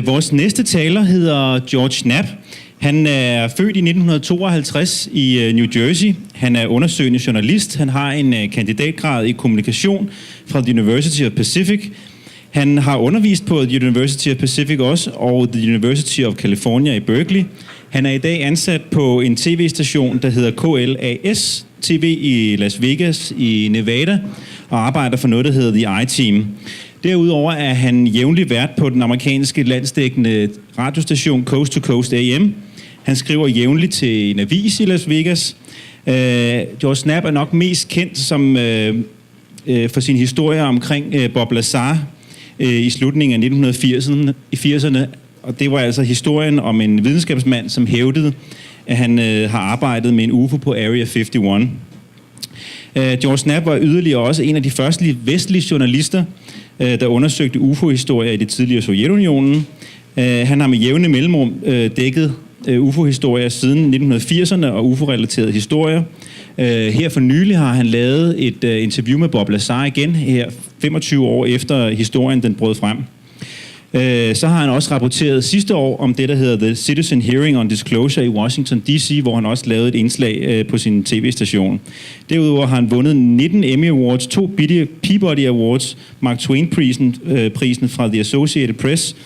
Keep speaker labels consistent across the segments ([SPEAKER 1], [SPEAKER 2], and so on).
[SPEAKER 1] Vores næste taler hedder George Knapp. Han er født i 1952 i New Jersey. Han er undersøgende journalist. Han har en kandidatgrad i kommunikation fra The University of Pacific. Han har undervist på The University of Pacific også, og The University of California i Berkeley. Han er i dag ansat på en tv-station, der hedder KLAS TV i Las Vegas i Nevada, og arbejder for noget, der hedder The I-Team. Derudover er han jævnlig vært på den amerikanske landsdækkende radiostation Coast to Coast AM. Han skriver jævnligt til en avis i Las Vegas. George Knapp er nok mest kendt som, for sin historie omkring Bob Lazar i slutningen af 1980'erne. Og det var altså historien om en videnskabsmand, som hævdede, at han har arbejdet med en UFO på Area 51. George Knapp var yderligere også en af de første vestlige journalister, der undersøgte UFO-historier i det tidligere Sovjetunionen. Han har med jævne mellemrum dækket UFO-historier siden 1980'erne og UFO-relaterede historier. Her for nylig har han lavet et interview med Bob Lazar igen, her 25 år efter historien den brød frem. Så har han også rapporteret sidste år om det, der hedder The Citizen Hearing on Disclosure i Washington D.C., hvor han også lavede et indslag på sin tv-station. Derudover har han vundet 19 Emmy Awards, 2 Peabody Awards, Mark Twain-prisen fra The Associated Press,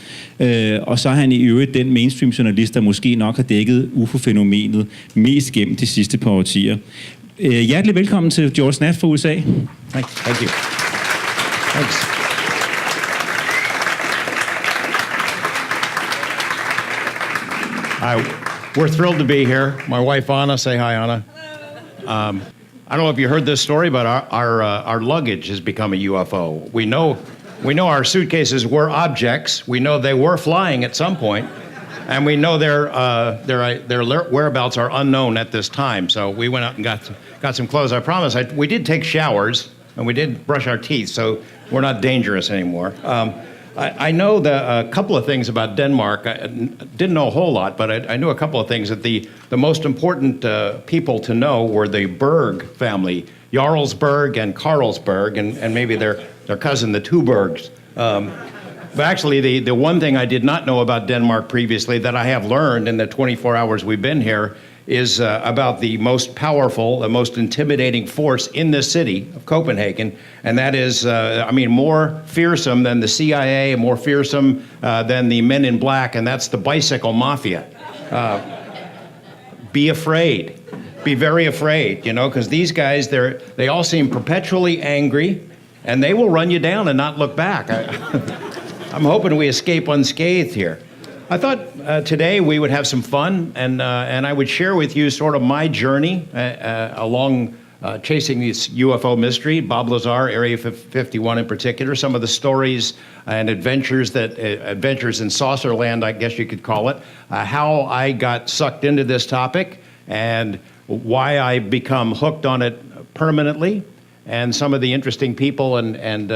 [SPEAKER 1] og så er han i øvrigt den mainstream-journalist, der måske nok har dækket UFO-fænomenet mest gennem de sidste par årtier. Hjertelig velkommen til George Knapp fra USA.
[SPEAKER 2] Thank you. Thanks. We're thrilled to be here. My wife Anna, say hi, Anna. Hello. I don't know if you heard this story, but our luggage has become a UFO. We know our suitcases were objects. We know they were flying at some point, and we know their whereabouts are unknown at this time. So we went out and got some clothes. I promise. We did take showers and we did brush our teeth, so we're not dangerous anymore. I know a couple of things about Denmark. I didn't know a whole lot, but I knew a couple of things. That the most important people to know were the Berg family, Jarlsberg and Carlsberg, and maybe their cousin, the Tuborgs. But actually, the one thing I did not know about Denmark previously that I have learned in the 24 hours we've been here is about the most powerful, the most intimidating force in this city of Copenhagen, and that is, more fearsome than the CIA, more fearsome than the Men in Black, and that's the bicycle mafia. Be afraid. Be very afraid, because these guys, they all seem perpetually angry, and they will run you down and not look back. I'm hoping we escape unscathed here. I thought today we would have some fun, and I would share with you sort of my journey along chasing this UFO mystery, Bob Lazar, Area 51 in particular, some of the stories and adventures in saucer land, I guess you could call it, how I got sucked into this topic, and why I become hooked on it permanently, and some of the interesting people and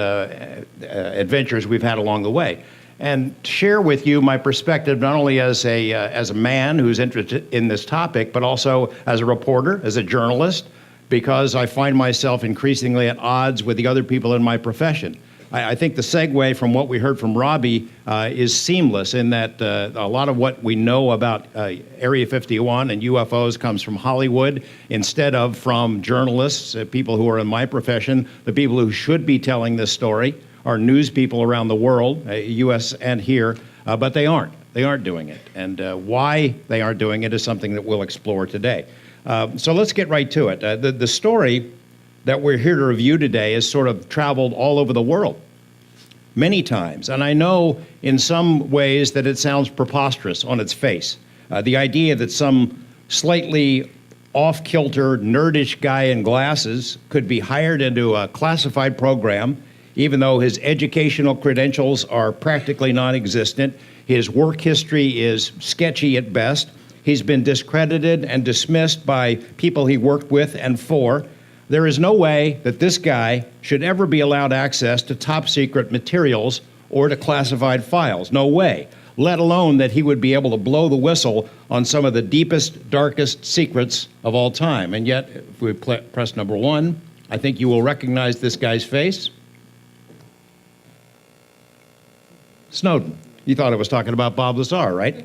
[SPEAKER 2] adventures we've had along the way. And share with you my perspective, not only as a man who's interested in this topic, but also as a reporter, as a journalist, because I find myself increasingly at odds with the other people in my profession. I think the segue from what we heard from Robbie is seamless in that a lot of what we know about Area 51 and UFOs comes from Hollywood instead of from journalists, people who are in my profession, the people who should be telling this story. Are news people around the world, U.S. and here, but they aren't. They aren't doing it. And why they aren't doing it is something that we'll explore today. So let's get right to it. The story that we're here to review today has sort of traveled all over the world many times. And I know in some ways that it sounds preposterous on its face. The idea that some slightly off-kilter, nerdish guy in glasses could be hired into a classified program, even though his educational credentials are practically non-existent, his work history is sketchy at best, he's been discredited and dismissed by people he worked with and for. There is no way that this guy should ever be allowed access to top-secret materials or to classified files. No way. Let alone that he would be able to blow the whistle on some of the deepest, darkest secrets of all time. And yet, if we press number 1, I think you will recognize this guy's face. Snowden. You thought I was talking about Bob Lazar, right?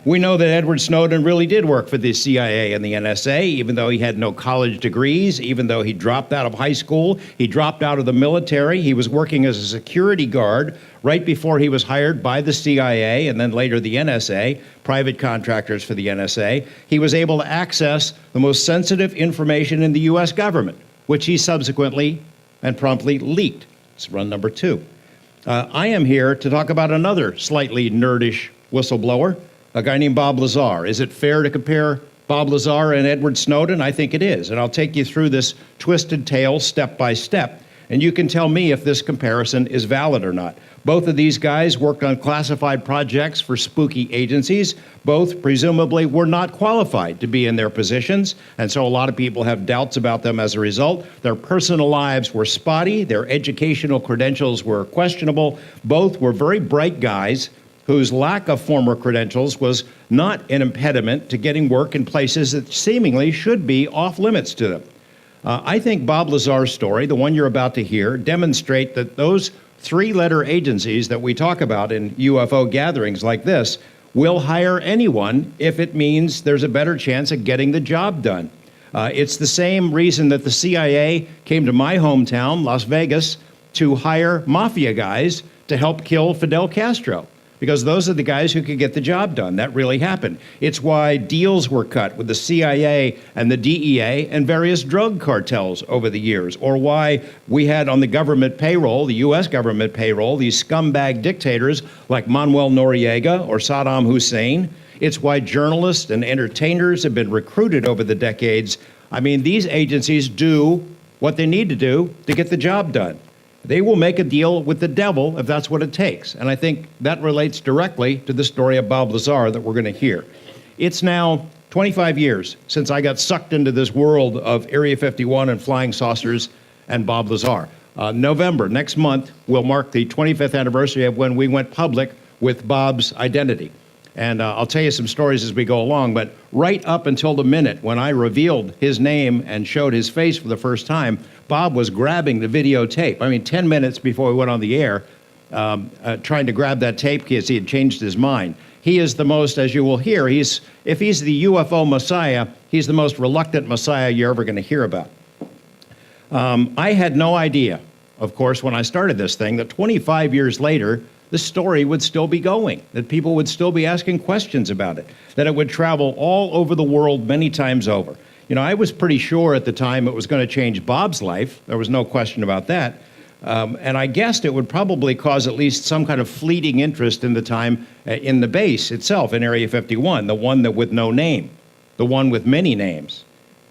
[SPEAKER 2] We know that Edward Snowden really did work for the CIA and the NSA, even though he had no college degrees, even though he dropped out of high school, he dropped out of the military. He was working as a security guard right before he was hired by the CIA and then later the NSA, private contractors for the NSA. He was able to access the most sensitive information in the U.S. government, which he subsequently and promptly leaked. It's run number 2. I am here to talk about another slightly nerdish whistleblower, a guy named Bob Lazar. Is it fair to compare Bob Lazar and Edward Snowden? I think it is, and I'll take you through this twisted tale step by step, and you can tell me if this comparison is valid or not. Both of these guys worked on classified projects for spooky agencies. Both, presumably, were not qualified to be in their positions, and so a lot of people have doubts about them as a result. Their personal lives were spotty. Their educational credentials were questionable. Both were very bright guys whose lack of former credentials was not an impediment to getting work in places that seemingly should be off limits to them. I think Bob Lazar's story, the one you're about to hear, demonstrate that those 3-letter agencies that we talk about in UFO gatherings like this will hire anyone if it means there's a better chance of getting the job done. It's the same reason that the CIA came to my hometown, Las Vegas, to hire mafia guys to help kill Fidel Castro, because those are the guys who could get the job done. That really happened. It's why deals were cut with the CIA and the DEA and various drug cartels over the years, or why we had on the government payroll, the U.S. government payroll, these scumbag dictators like Manuel Noriega or Saddam Hussein. It's why journalists and entertainers have been recruited over the decades. I mean, these agencies do what they need to do to get the job done. They will make a deal with the devil if that's what it takes. And I think that relates directly to the story of Bob Lazar that we're going to hear. It's now 25 years since I got sucked into this world of Area 51 and flying saucers and Bob Lazar. November, next month, will mark the 25th anniversary of when we went public with Bob's identity. And I'll tell you some stories as we go along, but right up until the minute when I revealed his name and showed his face for the first time, Bob was grabbing the videotape. I mean, 10 minutes before we went on the air, trying to grab that tape because he had changed his mind. He is the most, as you will hear, if he's the UFO Messiah, he's the most reluctant Messiah you're ever going to hear about. I had no idea, of course, when I started this thing, that 25 years later, the story would still be going, that people would still be asking questions about it, that it would travel all over the world many times over. You know, I was pretty sure at the time it was going to change Bob's life. There was no question about that. And I guessed it would probably cause at least some kind of fleeting interest in the time in the base itself, in Area 51, the one that with no name, the one with many names.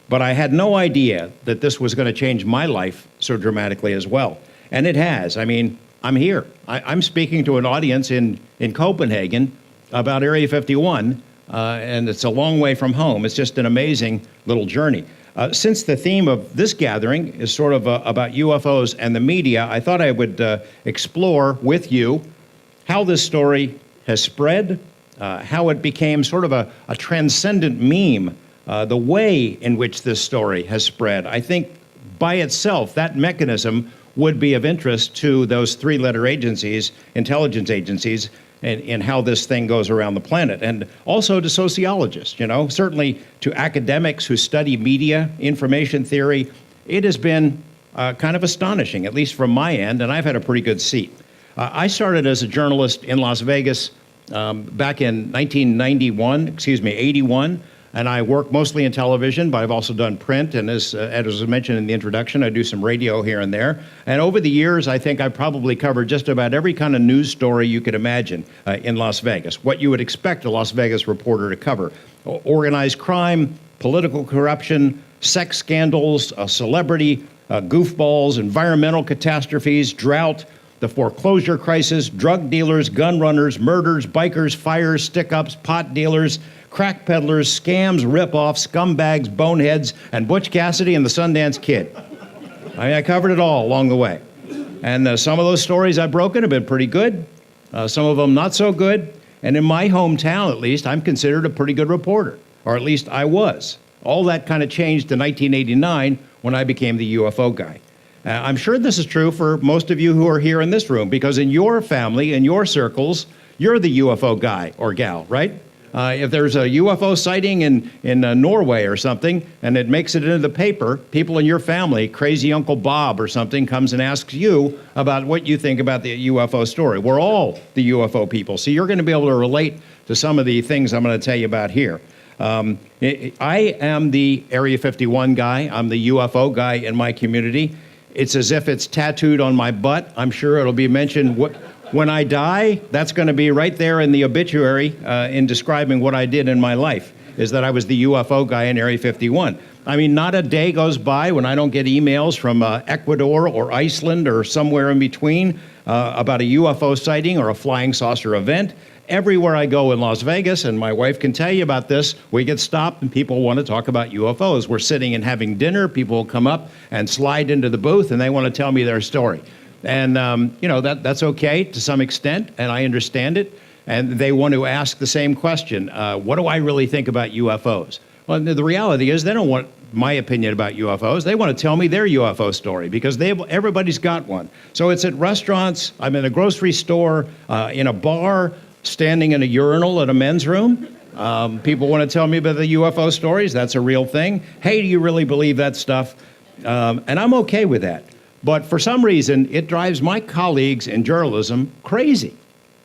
[SPEAKER 2] But I had no idea that this was going to change my life so dramatically as well. And it has. I mean, I'm here. I'm speaking to an audience in Copenhagen about Area 51, and it's a long way from home. It's just an amazing little journey. Since the theme of this gathering is sort of about UFOs and the media, I thought I would explore with you how this story has spread, how it became sort of a transcendent meme, the way in which this story has spread. I think by itself, that mechanism would be of interest to those 3-letter agencies, intelligence agencies, and how this thing goes around the planet, and also to sociologists, you know, certainly to academics who study media, information theory. It has been kind of astonishing, at least from my end, and I've had a pretty good seat. I started as a journalist in Las Vegas back in 81, and I work mostly in television, but I've also done print, and as was mentioned in the introduction, I do some radio here and there. And over the years, I think I've probably covered just about every kind of news story you could imagine in Las Vegas, what you would expect a Las Vegas reporter to cover. Organized crime, political corruption, sex scandals, celebrity goofballs, environmental catastrophes, drought, the foreclosure crisis, drug dealers, gun runners, murders, bikers, fires, stick-ups, pot dealers, crack peddlers, scams, rip-offs, scumbags, boneheads, and Butch Cassidy and the Sundance Kid. I covered it all along the way. And some of those stories I've broken have been pretty good, some of them not so good. And in my hometown, at least, I'm considered a pretty good reporter, or at least I was. All that kind of changed in 1989 when I became the UFO guy. I'm sure this is true for most of you who are here in this room, because in your family, in your circles, you're the UFO guy or gal, right? If there's a UFO sighting in Norway or something, and it makes it into the paper, people in your family, crazy Uncle Bob or something, comes and asks you about what you think about the UFO story. We're all the UFO people, so you're going to be able to relate to some of the things I'm going to tell you about here. I am the Area 51 guy. I'm the UFO guy in my community. It's as if it's tattooed on my butt. I'm sure it'll be mentioned when I die. That's going to be right there in the obituary in describing what I did in my life, is that I was the UFO guy in Area 51. I mean, not a day goes by when I don't get emails from Ecuador or Iceland or somewhere in between about a UFO sighting or a flying saucer event. Everywhere I go in Las Vegas, and my wife can tell you about this, we get stopped and people want to talk about UFOs. We're sitting and having dinner. People will come up and slide into the booth, and they want to tell me their story. And, that's okay to some extent, and I understand it. And they want to ask the same question. What do I really think about UFOs? Well, the reality is they don't want my opinion about UFOs. They want to tell me their UFO story because everybody's got one. So it's at restaurants, I'm in a grocery store, in a bar, standing in a urinal at a men's room. People want to tell me about the UFO stories. That's a real thing. Hey, do you really believe that stuff? And I'm okay with that. But for some reason, it drives my colleagues in journalism crazy.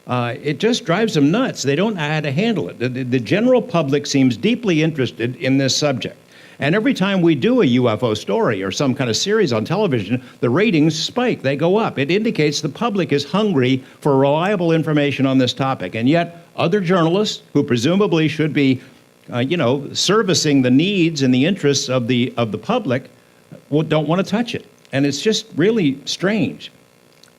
[SPEAKER 2] It just drives them nuts. They don't know how to handle it. The general public seems deeply interested in this subject. And every time we do a UFO story or some kind of series on television, the ratings spike. They go up. It indicates the public is hungry for reliable information on this topic. And yet, other journalists who presumably should be, servicing the needs and the interests of the public don't want to touch it. And it's just really strange.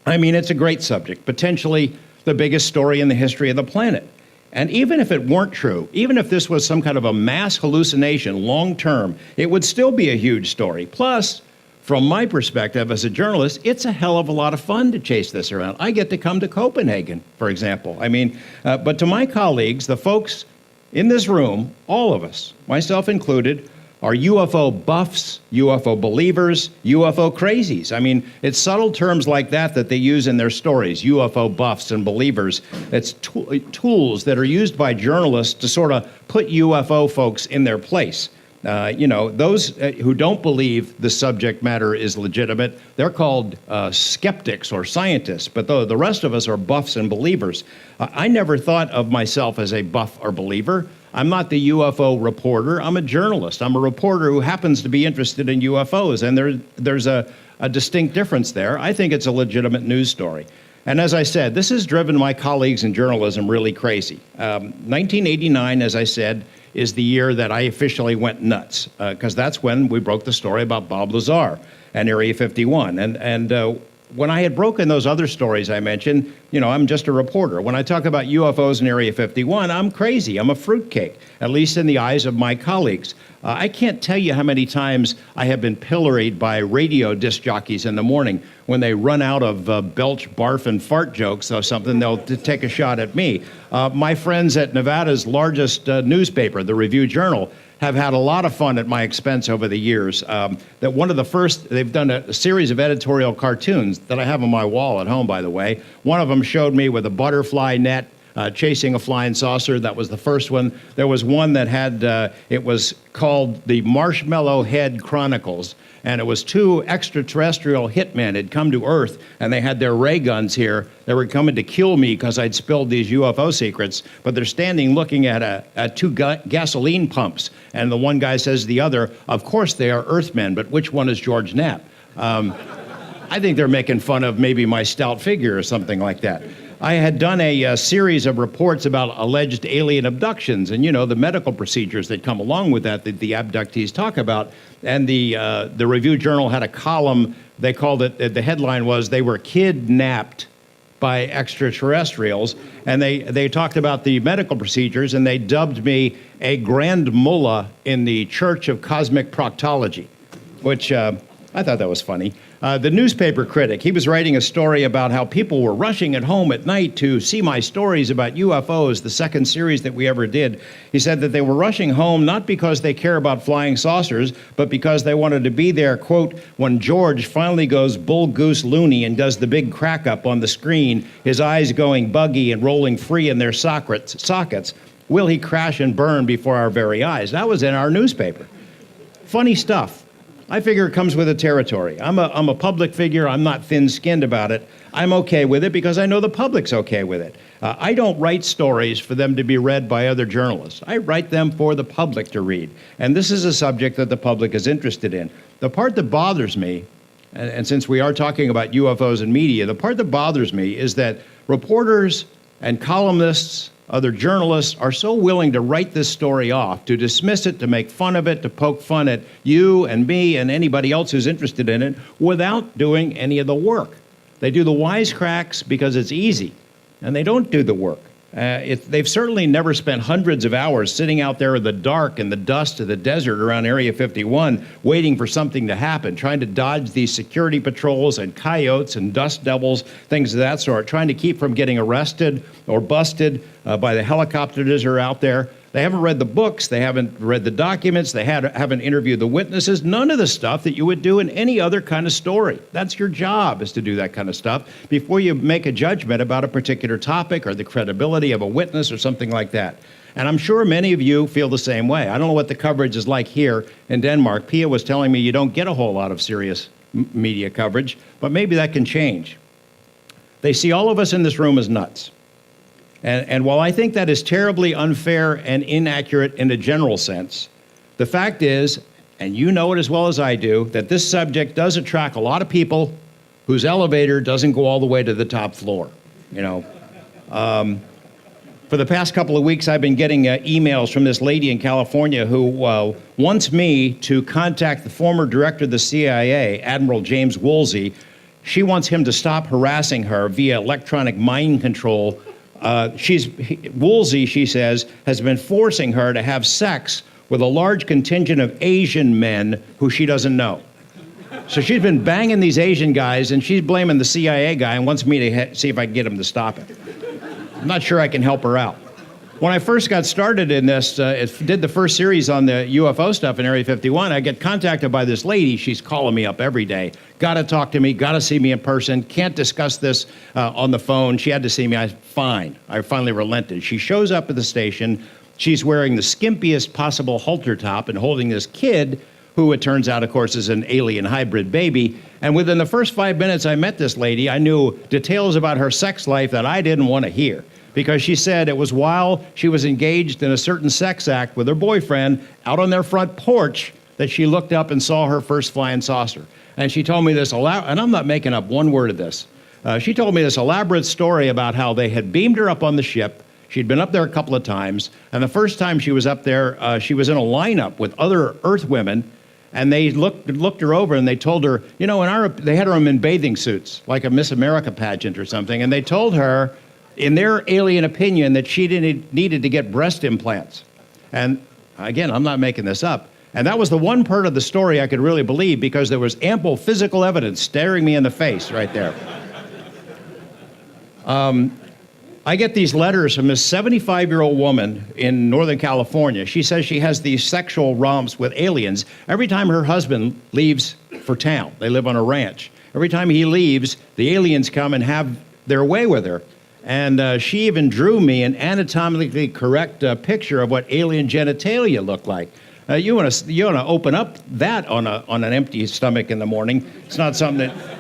[SPEAKER 2] I mean, it's a great subject, potentially the biggest story in the history of the planet. And even if it weren't true, even if this was some kind of a mass hallucination long term, it would still be a huge story. Plus, from my perspective as a journalist, it's a hell of a lot of fun to chase this around. I get to come to Copenhagen, for example. I mean, but to my colleagues, the folks in this room, all of us, myself included, are UFO buffs, UFO believers, UFO crazies. I mean, it's subtle terms like that they use in their stories, UFO buffs and believers. It's tools that are used by journalists to sort of put UFO folks in their place. Those who don't believe the subject matter is legitimate, they're called skeptics or scientists, but the rest of us are buffs and believers. I never thought of myself as a buff or believer. I'm not the UFO reporter. I'm a journalist. I'm a reporter who happens to be interested in UFOs, and there's a distinct difference there. I think it's a legitimate news story. And as I said, this has driven my colleagues in journalism really crazy. 1989, as I said, is the year that I officially went nuts, because that's when we broke the story about Bob Lazar and Area 51. And when I had broken those other stories I mentioned, I'm just a reporter. When I talk about UFOs in Area 51, I'm crazy. I'm a fruitcake, at least in the eyes of my colleagues. I can't tell you how many times I have been pilloried by radio disc jockeys in the morning when they run out of belch, barf, and fart jokes or something. They'll take a shot at me. My friends at Nevada's largest newspaper, the Review-Journal, have had a lot of fun at my expense over the years. That one of the first, they've done a series of editorial cartoons that I have on my wall at home, by the way. One of them showed me with a butterfly net chasing a flying saucer. That was the first one. There was one that had, it was called the Marshmallow Head Chronicles, and it was two extraterrestrial hitmen had come to Earth, and they had their ray guns here. They were coming to kill me because I'd spilled these UFO secrets, but they're standing looking at two gasoline pumps, and the one guy says to the other, of course they are Earthmen, but which one is George Knapp? I think they're making fun of maybe my stout figure or something like that. I had done a series of reports about alleged alien abductions and, the medical procedures that come along with that the abductees talk about. And the Review-Journal had a column, they called it, the headline was, they were kidnapped by extraterrestrials. And they talked about the medical procedures, and they dubbed me a grand mullah in the Church of Cosmic Proctology, which I thought that was funny. The newspaper critic, he was writing a story about how people were rushing at home at night to see my stories about UFOs, the second series that we ever did. He said that they were rushing home not because they care about flying saucers, but because they wanted to be there, quote, when George finally goes bull goose loony and does the big crack up on the screen, his eyes going buggy and rolling free in their sockets. Will he crash and burn before our very eyes? That was in our newspaper. Funny stuff. I figure it comes with the territory. I'm a public figure. I'm not thin-skinned about it. I'm okay with it because I know the public's okay with it. I don't write stories for them to be read by other journalists. I write them for the public to read. And this is a subject that the public is interested in. The part that bothers me, and since we are talking about UFOs and media, the part that bothers me is that reporters and columnists, other journalists are so willing to write this story off, to dismiss it, to make fun of it, to poke fun at you and me and anybody else who's interested in it without doing any of the work. They do the wisecracks because it's easy, and they don't do the work. They've certainly never spent hundreds of hours sitting out there in the dark and the dust of the desert around Area 51 waiting for something to happen, trying to dodge these security patrols and coyotes and dust devils, things of that sort, trying to keep from getting arrested or busted by the helicopters that are out there. They haven't read the books, they haven't read the documents, they haven't interviewed the witnesses, none of the stuff that you would do in any other kind of story. That's your job, is to do that kind of stuff before you make a judgment about a particular topic or the credibility of a witness or something like that. And I'm sure many of you feel the same way. I don't know what the coverage is like here in Denmark. Pia was telling me you don't get a whole lot of serious media coverage, but maybe that can change. They see all of us in this room as nuts. And while I think that is terribly unfair and inaccurate in a general sense, the fact is, and you know it as well as I do, that this subject does attract a lot of people whose elevator doesn't go all the way to the top floor. You know, for the past couple of weeks, I've been getting emails from this lady in California who wants me to contact the former director of the CIA, Admiral James Woolsey. She wants him to stop harassing her via electronic mind control. Woolsey, she says, has been forcing her to have sex with a large contingent of Asian men who she doesn't know. So she's been banging these Asian guys, and she's blaming the CIA guy and wants me to see if I can get him to stop it. I'm not sure I can help her out. When I first got started in this, did the first series on the UFO stuff in Area 51, I get contacted by this lady. She's calling me up every day. Got to talk to me, got to see me in person, can't discuss this on the phone. She had to see me. I finally relented. She shows up at the station. She's wearing the skimpiest possible halter top and holding this kid who it turns out, of course, is an alien hybrid baby. And within the first 5 minutes I met this lady, I knew details about her sex life that I didn't want to hear. Because she said it was while she was engaged in a certain sex act with her boyfriend out on their front porch that she looked up and saw her first flying saucer. And she told me this, and I'm not making up one word of this. She told me this elaborate story about how they had beamed her up on the ship. She'd been up there a couple of times. And the first time she was up there, she was in a lineup with other Earth women. And they looked her over and they told her, you know, they had her in bathing suits, like a Miss America pageant or something. And they told her, in their alien opinion, that she needed to get breast implants. And again, I'm not making this up. And that was the one part of the story I could really believe because there was ample physical evidence staring me in the face right there. I get these letters from this 75-year-old woman in Northern California. She says she has these sexual romps with aliens every time her husband leaves for town. They live on a ranch. Every time he leaves, the aliens come and have their way with her. And she even drew me an anatomically correct picture of what alien genitalia looked like. You want to open up that on an empty stomach in the morning. It's not something that...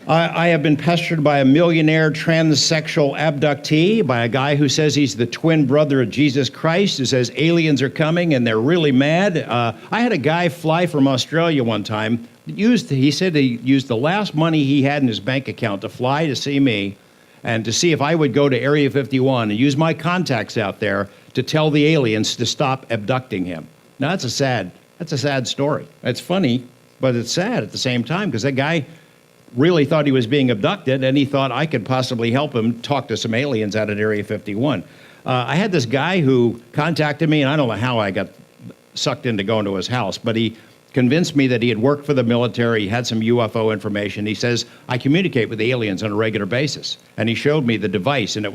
[SPEAKER 2] I have been pestered by a millionaire transsexual abductee, by a guy who says he's the twin brother of Jesus Christ, who says aliens are coming and they're really mad. I had a guy fly from Australia one time. He said he used the last money he had in his bank account to fly to see me and to see if I would go to Area 51 and use my contacts out there to tell the aliens to stop abducting him. Now, that's a sad story. It's funny, but it's sad at the same time because that guy really thought he was being abducted, and he thought I could possibly help him talk to some aliens out at Area 51. I had this guy who contacted me, and I don't know how I got sucked into going to his house, but he convinced me that he had worked for the military, he had some UFO information. He says, I communicate with aliens on a regular basis. And he showed me the device, and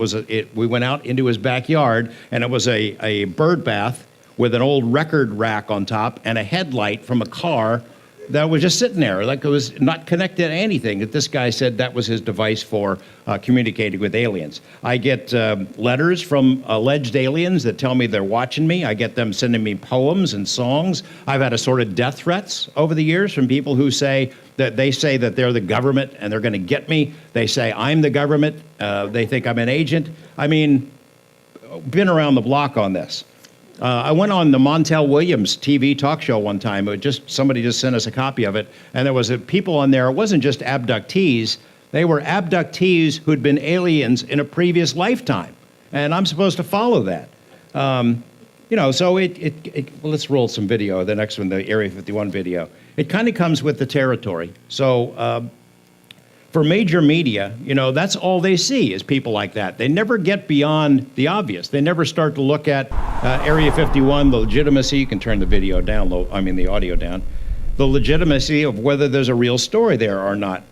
[SPEAKER 2] we went out into his backyard, and it was a bird bath with an old record rack on top and a headlight from a car that was just sitting there, like it was not connected to anything. That this guy said that was his device for communicating with aliens. I get letters from alleged aliens that tell me they're watching me. I get them sending me poems and songs. I've had assorted death threats over the years from people who say that they're the government and they're going to get me. They say I'm the government. They think I'm an agent. I mean, been around the block on this. I went on the Montel Williams TV talk show one time. Somebody just sent us a copy of it, and there was people on there. It wasn't just abductees; they were abductees who'd been aliens in a previous lifetime, and I'm supposed to follow that. So well, let's roll some video. The next one, the Area 51 video. It kind of comes with the territory. So. For major media, that's all they see is people like that. They never get beyond the obvious. They never start to look at Area 51, the legitimacy. You can turn the video down, the audio down. The legitimacy of whether there's a real story there or not.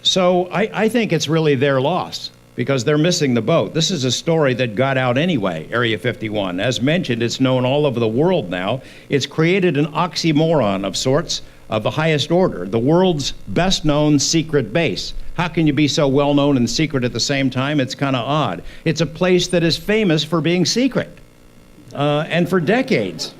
[SPEAKER 2] So I think it's really their loss because they're missing the boat. This is a story that got out anyway, Area 51. As mentioned, it's known all over the world now. It's created an oxymoron of sorts, of the highest order, the world's best-known secret base. How can you be so well-known and secret at the same time? It's kind of odd. It's a place that is famous for being secret. And for decades,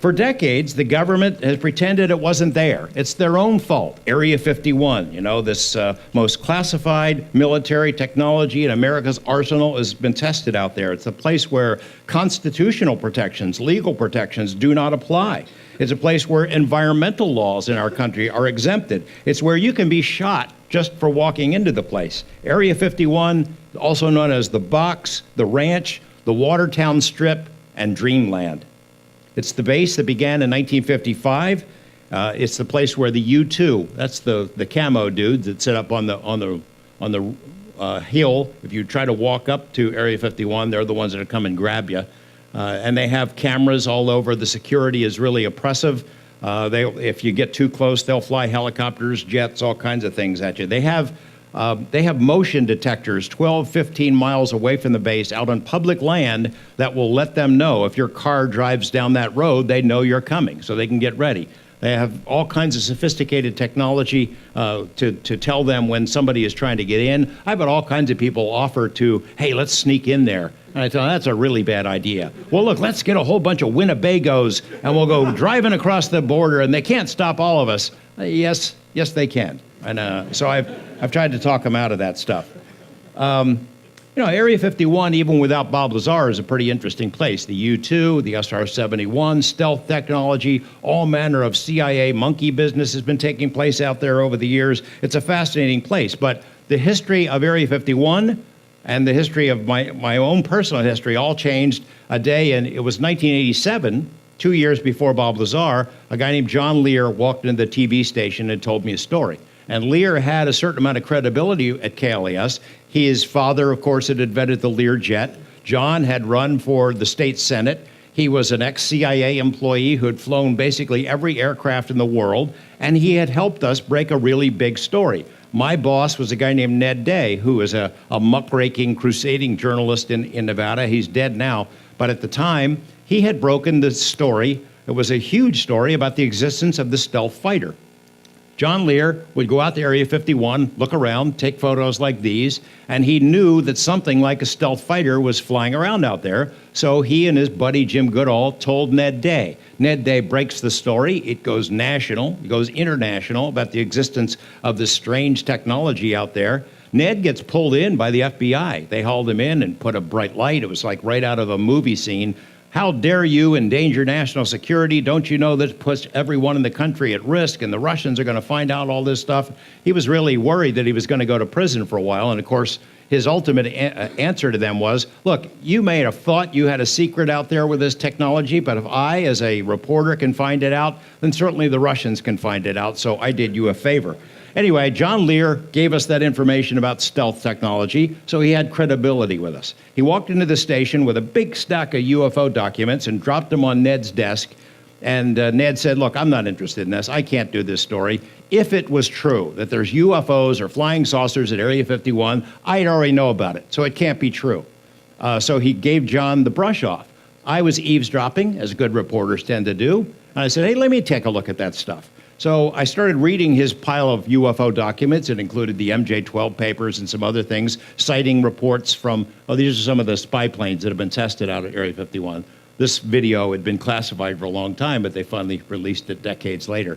[SPEAKER 2] the government has pretended it wasn't there. It's their own fault. Area 51, this most classified military technology in America's arsenal has been tested out there. It's a place where constitutional protections, legal protections do not apply. It's a place where environmental laws in our country are exempted. It's where you can be shot just for walking into the place. Area 51, also known as the Box, the Ranch, the Watertown Strip, and Dreamland. It's the base that began in 1955. It's the place where the U-2, that's the camo dudes that sit up on the hill. If you try to walk up to Area 51, they're the ones that come and grab you. And they have cameras all over. The security is really oppressive. If you get too close, they'll fly helicopters, jets, all kinds of things at you. They have motion detectors 12, 15 miles away from the base out on public land that will let them know if your car drives down that road, they know you're coming, so they can get ready. They have all kinds of sophisticated technology to tell them when somebody is trying to get in. I've had all kinds of people offer to, hey, let's sneak in there. And I tell them, that's a really bad idea. Well, look, let's get a whole bunch of Winnebagos, and we'll go driving across the border, and they can't stop all of us. Yes, they can. And so I've tried to talk them out of that stuff. Area 51, even without Bob Lazar, is a pretty interesting place. The U-2, the SR-71, stealth technology, all manner of CIA monkey business has been taking place out there over the years. It's a fascinating place. But the history of Area 51 and the history of my own personal history all changed a day, and it was 1987, 2 years before Bob Lazar. A guy named John Lear walked into the TV station and told me a story. And Lear had a certain amount of credibility at KLAS. His father, of course, had invented the Lear jet. John had run for the state senate. He was an ex-CIA employee who had flown basically every aircraft in the world, and he had helped us break a really big story. My boss was a guy named Ned Day, who is a muckraking, crusading journalist in Nevada. He's dead now. But at the time, he had broken the story. It was a huge story about the existence of the stealth fighter. John Lear would go out to Area 51, look around, take photos like these, and he knew that something like a stealth fighter was flying around out there. So he and his buddy Jim Goodall told Ned Day. Ned Day breaks the story. It goes national, it goes international about the existence of this strange technology out there. Ned gets pulled in by the FBI. They hauled him in and put a bright light. It was like right out of a movie scene. How dare you endanger national security? Don't you know this puts everyone in the country at risk, and the Russians are going to find out all this stuff? He was really worried that he was going to go to prison for a while, and of course, his ultimate answer to them was, look, you may have thought you had a secret out there with this technology, but if I, as a reporter, can find it out, then certainly the Russians can find it out, so I did you a favor. Anyway, John Lear gave us that information about stealth technology, so he had credibility with us. He walked into the station with a big stack of UFO documents and dropped them on Ned's desk. And Ned said, look, I'm not interested in this. I can't do this story. If it was true that there's UFOs or flying saucers at Area 51, I'd already know about it, so it can't be true. So he gave John the brush off. I was eavesdropping, as good reporters tend to do, and I said, hey, let me take a look at that stuff. So I started reading his pile of UFO documents. It included the MJ-12 papers and some other things, citing reports from, these are some of the spy planes that have been tested out at Area 51. This video had been classified for a long time, but they finally released it decades later.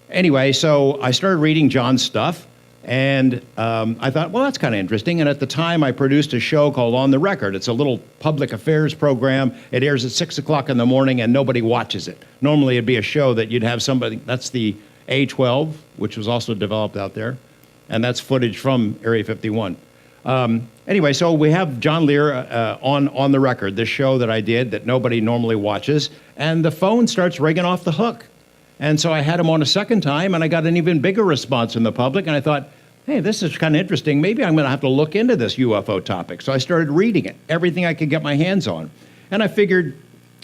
[SPEAKER 2] Anyway, so I started reading John's stuff, and I thought, well, that's kind of interesting. And at the time, I produced a show called On the Record. It's a little public affairs program. It airs at 6 o'clock in the morning, and nobody watches it. Normally, it'd be a show that you'd have somebody, that's the A-12, which was also developed out there, and that's footage from Area 51. Anyway, so we have John Lear on the Record, this show that I did that nobody normally watches, and the phone starts ringing off the hook. And so I had him on a second time, and I got an even bigger response from the public, and I thought, hey, this is kind of interesting. Maybe I'm going to have to look into this UFO topic. So I started reading it, everything I could get my hands on. And I figured,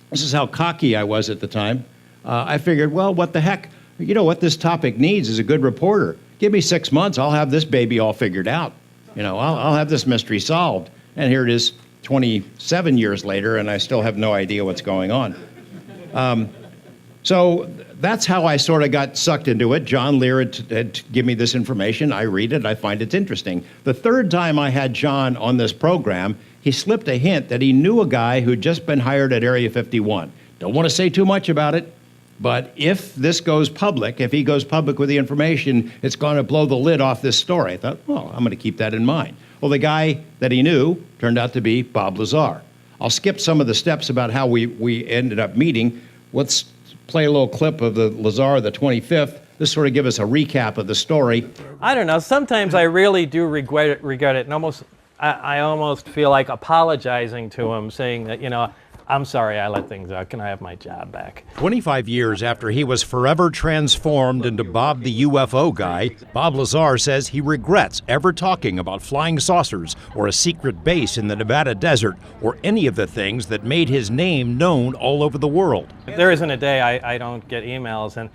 [SPEAKER 2] this is how cocky I was at the time, I figured, well, what the heck? You know what this topic needs is a good reporter. Give me 6 months, I'll have this baby all figured out. You know, I'll have this mystery solved. And here it is 27 years later, and I still have no idea what's going on. So that's how I sort of got sucked into it. John Lear had given me this information. I read it. I find it interesting. The third time I had John on this program, he slipped a hint that he knew a guy who'd just been hired at Area 51. Don't want to say too much about it, but if this goes public, if he goes public with the information, it's going to blow the lid off this story. I thought, well, I'm going to keep that in mind. Well, the guy that he knew turned out to be Bob Lazar. I'll skip some of the steps about how we ended up meeting. Let's play a little clip of the Lazar, the 25th. This sort of give us a recap of the story.
[SPEAKER 3] I don't know. Sometimes I really do regret it, and I almost feel like apologizing to him, saying that, you know, I'm sorry I let things out. Can I have my job back?
[SPEAKER 4] 25 years after he was forever transformed into Bob the UFO guy, Bob Lazar says he regrets ever talking about flying saucers or a secret base in the Nevada desert or any of the things that made his name known all over the world.
[SPEAKER 3] There isn't a day I don't get emails, and,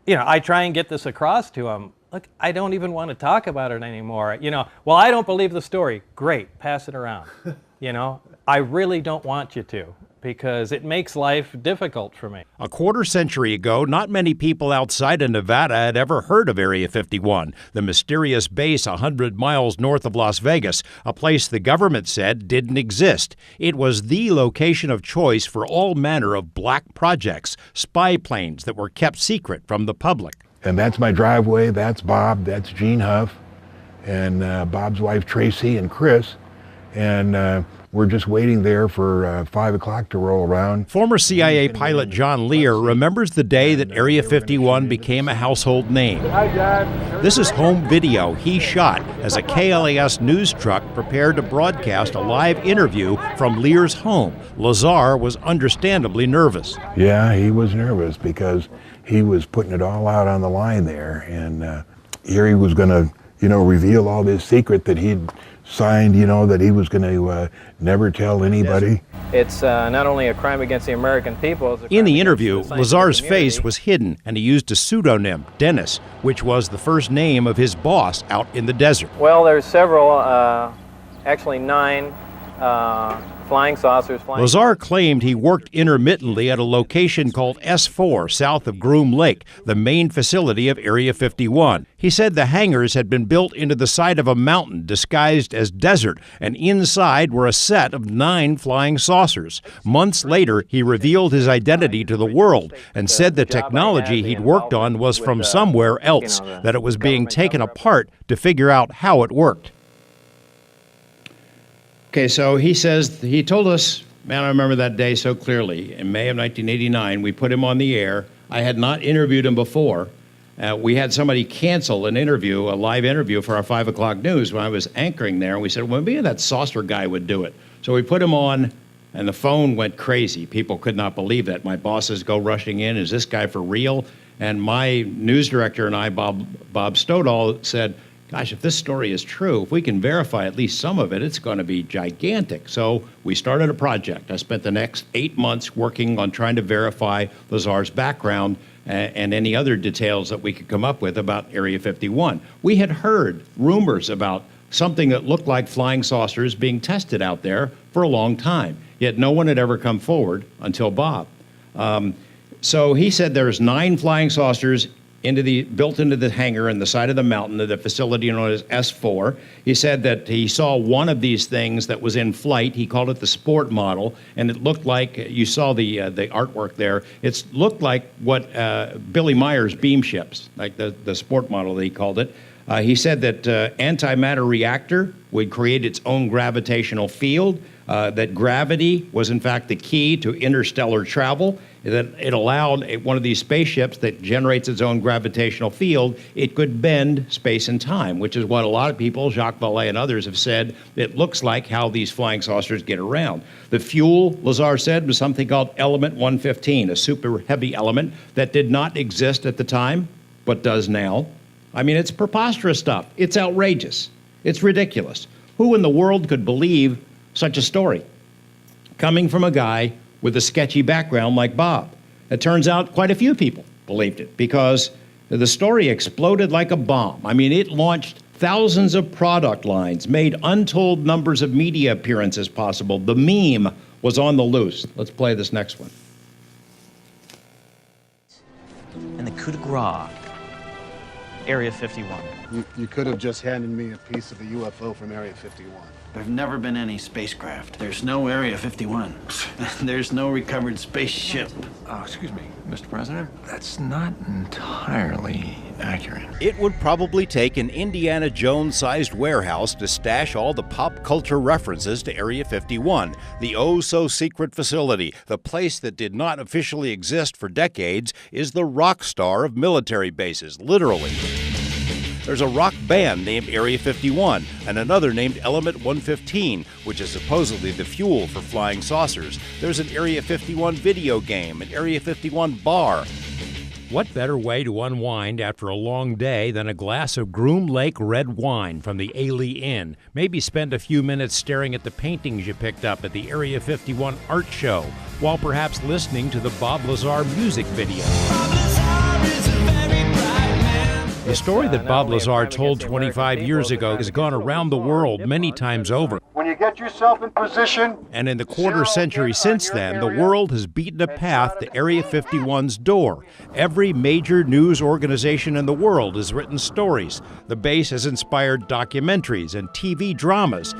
[SPEAKER 3] you know, I try and get this across to him. Look, I don't even want to talk about it anymore. You know, well, I don't believe the story. Great, pass it around. You know, I really don't want you to, because it makes life difficult for me.
[SPEAKER 4] A quarter century ago, not many people outside of Nevada had ever heard of Area 51, the mysterious base 100 miles north of Las Vegas, a place the government said didn't exist. It was the location of choice for all manner of black projects, spy planes that were kept secret from the public.
[SPEAKER 5] And that's my driveway, that's Bob, that's Gene Huff, and Bob's wife Tracy and Chris, and we're just waiting there for 5 o'clock to roll around.
[SPEAKER 4] Former CIA pilot John Lear remembers the day that Area 51 became a household name. This is home video he shot as a KLAS news truck prepared to broadcast a live interview from Lear's home. Lazar was understandably nervous.
[SPEAKER 5] Yeah, he was nervous because he was putting it all out on the line there, and here he was going to, you know, reveal all this secret that he'd signed, you know, that he was going to never tell anybody.
[SPEAKER 3] It's not only a crime against the American people.
[SPEAKER 4] In the interview, Lazar's face was hidden, and he used a pseudonym, Dennis, which was the first name of his boss out in the desert.
[SPEAKER 3] Well, there's several, actually 9 flying saucers.
[SPEAKER 4] Lazar claimed he worked intermittently at a location called S4 south of Groom Lake, the main facility of Area 51. He said the hangars had been built into the side of a mountain disguised as desert, and inside were a set of 9 flying saucers. Months later, he revealed his identity to the world and said the technology he'd worked on was from somewhere else, that it was being taken apart to figure out how it worked.
[SPEAKER 2] Okay, so he says, he told us, man, I remember that day so clearly. In May of 1989, we put him on the air. I had not interviewed him before. We had somebody cancel an interview, a live interview for our 5 o'clock news when I was anchoring there. And we said, well, maybe that saucer guy would do it. So we put him on, and the phone went crazy. People could not believe that. My bosses go rushing in. Is this guy for real? And my news director and I, Bob Stoddall, said, gosh, if this story is true, if we can verify at least some of it, it's going to be gigantic. So we started a project. I spent the next 8 months working on trying to verify Lazar's background and any other details that we could come up with about Area 51. We had heard rumors about something that looked like flying saucers being tested out there for a long time, yet no one had ever come forward until Bob. So he said there's 9 flying saucers built into the hangar in the side of the mountain of the facility known as S4. He said that he saw one of these things that was in flight. He called it the sport model, and it looked like, you saw the artwork there, it looked like what Billy Meyer's beam ships, like the sport model that he called it. He said that antimatter reactor would create its own gravitational field, that gravity was in fact the key to interstellar travel, that it allowed one of these spaceships that generates its own gravitational field, it could bend space and time, which is what a lot of people, Jacques Vallée and others, have said it looks like how these flying saucers get around. The fuel, Lazar said, was something called element 115, a super heavy element that did not exist at the time, but does now. I mean, it's preposterous stuff. It's outrageous. It's ridiculous. Who in the world could believe such a story coming from a guy with a sketchy background like Bob? It turns out quite a few people believed it because the story exploded like a bomb. I mean, it launched thousands of product lines, made untold numbers of media appearances possible. The meme was on the loose. Let's play this next one.
[SPEAKER 6] And the coup de grace, Area 51.
[SPEAKER 7] You could have just handed me a piece of a UFO from Area 51.
[SPEAKER 8] There've never been any spacecraft. There's no Area 51. There's no recovered spaceship.
[SPEAKER 9] Oh, excuse me, Mr. President. That's not entirely accurate.
[SPEAKER 4] It would probably take an Indiana Jones-sized warehouse to stash all the pop culture references to Area 51, the oh-so-secret facility. The place that did not officially exist for decades is the rock star of military bases, literally. There's a rock band named Area 51 and another named Element 115, which is supposedly the fuel for flying saucers. There's an Area 51 video game, an Area 51 bar. What better way to unwind after a long day than a glass of Groom Lake red wine from the Ailey Inn? Maybe spend a few minutes staring at the paintings you picked up at the Area 51 art show, while perhaps listening to the Bob Lazar music video. The story that Bob Lazar told 25 years ago has gone around the world many times over.
[SPEAKER 7] When you get yourself in position...
[SPEAKER 4] And in the quarter century since then, the world has beaten a path to Area 51's door. Every major news organization in the world has written stories. The base has inspired documentaries and TV dramas.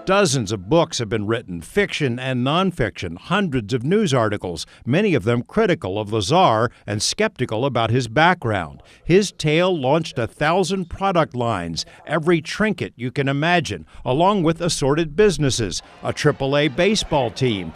[SPEAKER 4] Dozens of books have been written, fiction and nonfiction, hundreds of news articles, many of them critical of Lazar and skeptical about his background. His tale launched 1,000 product lines, every trinket you can imagine, along with assorted businesses, a AAA baseball team,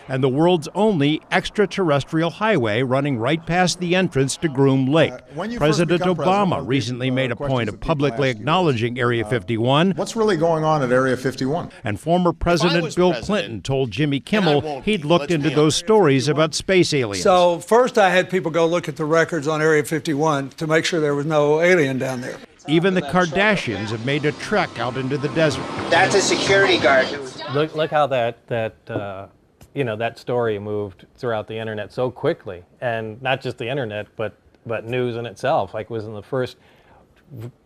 [SPEAKER 4] and the world's only extraterrestrial highway running right past the entrance to Groom Lake. President Obama recently made a point of publicly acknowledging Area 51.
[SPEAKER 10] What's really going on at Area 51?
[SPEAKER 4] And former President Bill Clinton told Jimmy Kimmel he'd looked into those stories about space aliens.
[SPEAKER 11] So first I had people go look at the records on Area 51 to make sure there was no alien down there.
[SPEAKER 4] Even the Kardashians have made a trek out into the desert.
[SPEAKER 12] That's a security guard.
[SPEAKER 3] Look how that story moved throughout the internet so quickly, and not just the internet, but news in itself. Like, it was in the first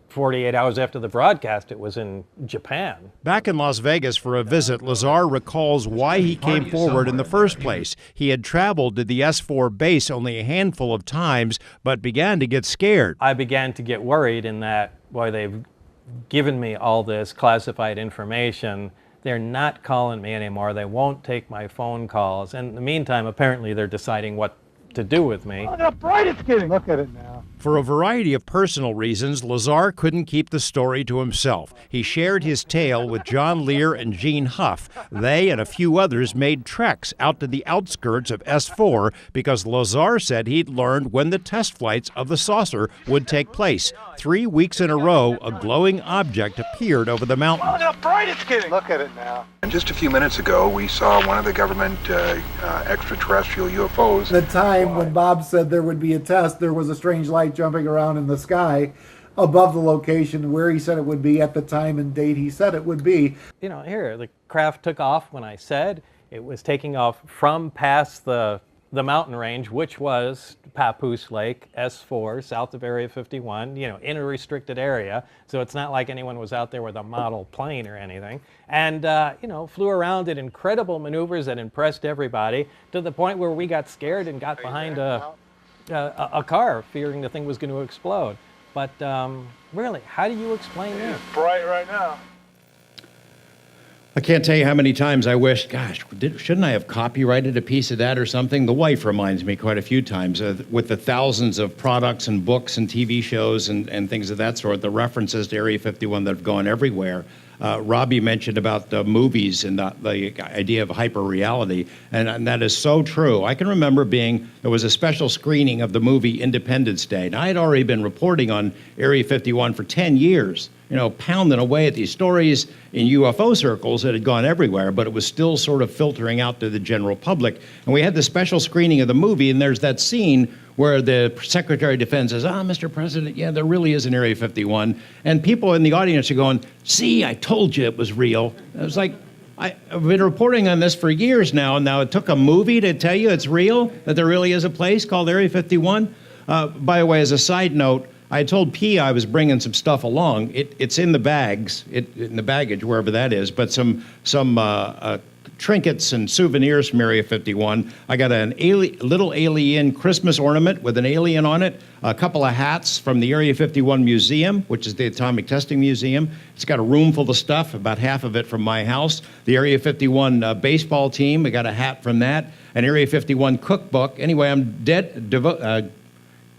[SPEAKER 3] 48 hours after the broadcast, it was in Japan.
[SPEAKER 4] Back in Las Vegas for a visit, Lazar recalls why he came forward in the first place. He had traveled to the S4 base only a handful of times, but began to get scared.
[SPEAKER 3] I began to get worried in that, boy, they've given me all this classified information. They're not calling me anymore. They won't take my phone calls. And in the meantime, apparently they're deciding what to do with me.
[SPEAKER 7] Look how bright it's getting. Look at it now.
[SPEAKER 4] For a variety of personal reasons, Lazar couldn't keep the story to himself. He shared his tale with John Lear and Gene Huff. They and a few others made treks out to the outskirts of S4 because Lazar said he'd learned when the test flights of the saucer would take place. 3 weeks in a row, a glowing object appeared over the mountain.
[SPEAKER 7] Look how bright it's getting. Look at it now.
[SPEAKER 10] And just a few minutes ago, we saw one of the government extraterrestrial UFOs.
[SPEAKER 13] The time when Bob said there would be a test, there was a strange light jumping around in the sky. above the location where he said it would be at the time and date he said it would be.
[SPEAKER 3] You know, here, the craft took off when I said it was taking off from past the mountain range, which was Papoose Lake, S4, south of Area 51, you know, in a restricted area. So it's not like anyone was out there with a model plane or anything. And, you know, flew around in incredible maneuvers that impressed everybody to the point where we got scared and got behind a car, fearing the thing was going to explode. But really, how do you explain that?
[SPEAKER 7] It's bright right now.
[SPEAKER 2] I can't tell you how many times I wish, gosh, shouldn't I have copyrighted a piece of that or something? The wife reminds me quite a few times with the thousands of products and books and TV shows and things of that sort, the references to Area 51 that have gone everywhere. Robbie mentioned about the movies and the idea of hyper-reality, and that is so true. I can remember there was a special screening of the movie Independence Day, and I had already been reporting on Area 51 for 10 years, you know, pounding away at these stories in UFO circles that had gone everywhere, but it was still sort of filtering out to the general public. And we had the special screening of the movie, and there's that scene where the Secretary of Defense says, Mr. President, yeah, there really is an Area 51. And people in the audience are going, see, I told you it was real. I was like, I've been reporting on this for years now, and now it took a movie to tell you it's real, that there really is a place called Area 51. By the way, as a side note, I told P I was bringing some stuff along. It's in the bags, in the baggage, wherever that is, but some trinkets and souvenirs from Area 51. I got a little alien Christmas ornament with an alien on it, a couple of hats from the Area 51 Museum, which is the Atomic Testing Museum. It's got a room full of stuff, about half of it from my house. The Area 51 baseball team, I got a hat from that. An Area 51 cookbook. Anyway, I'm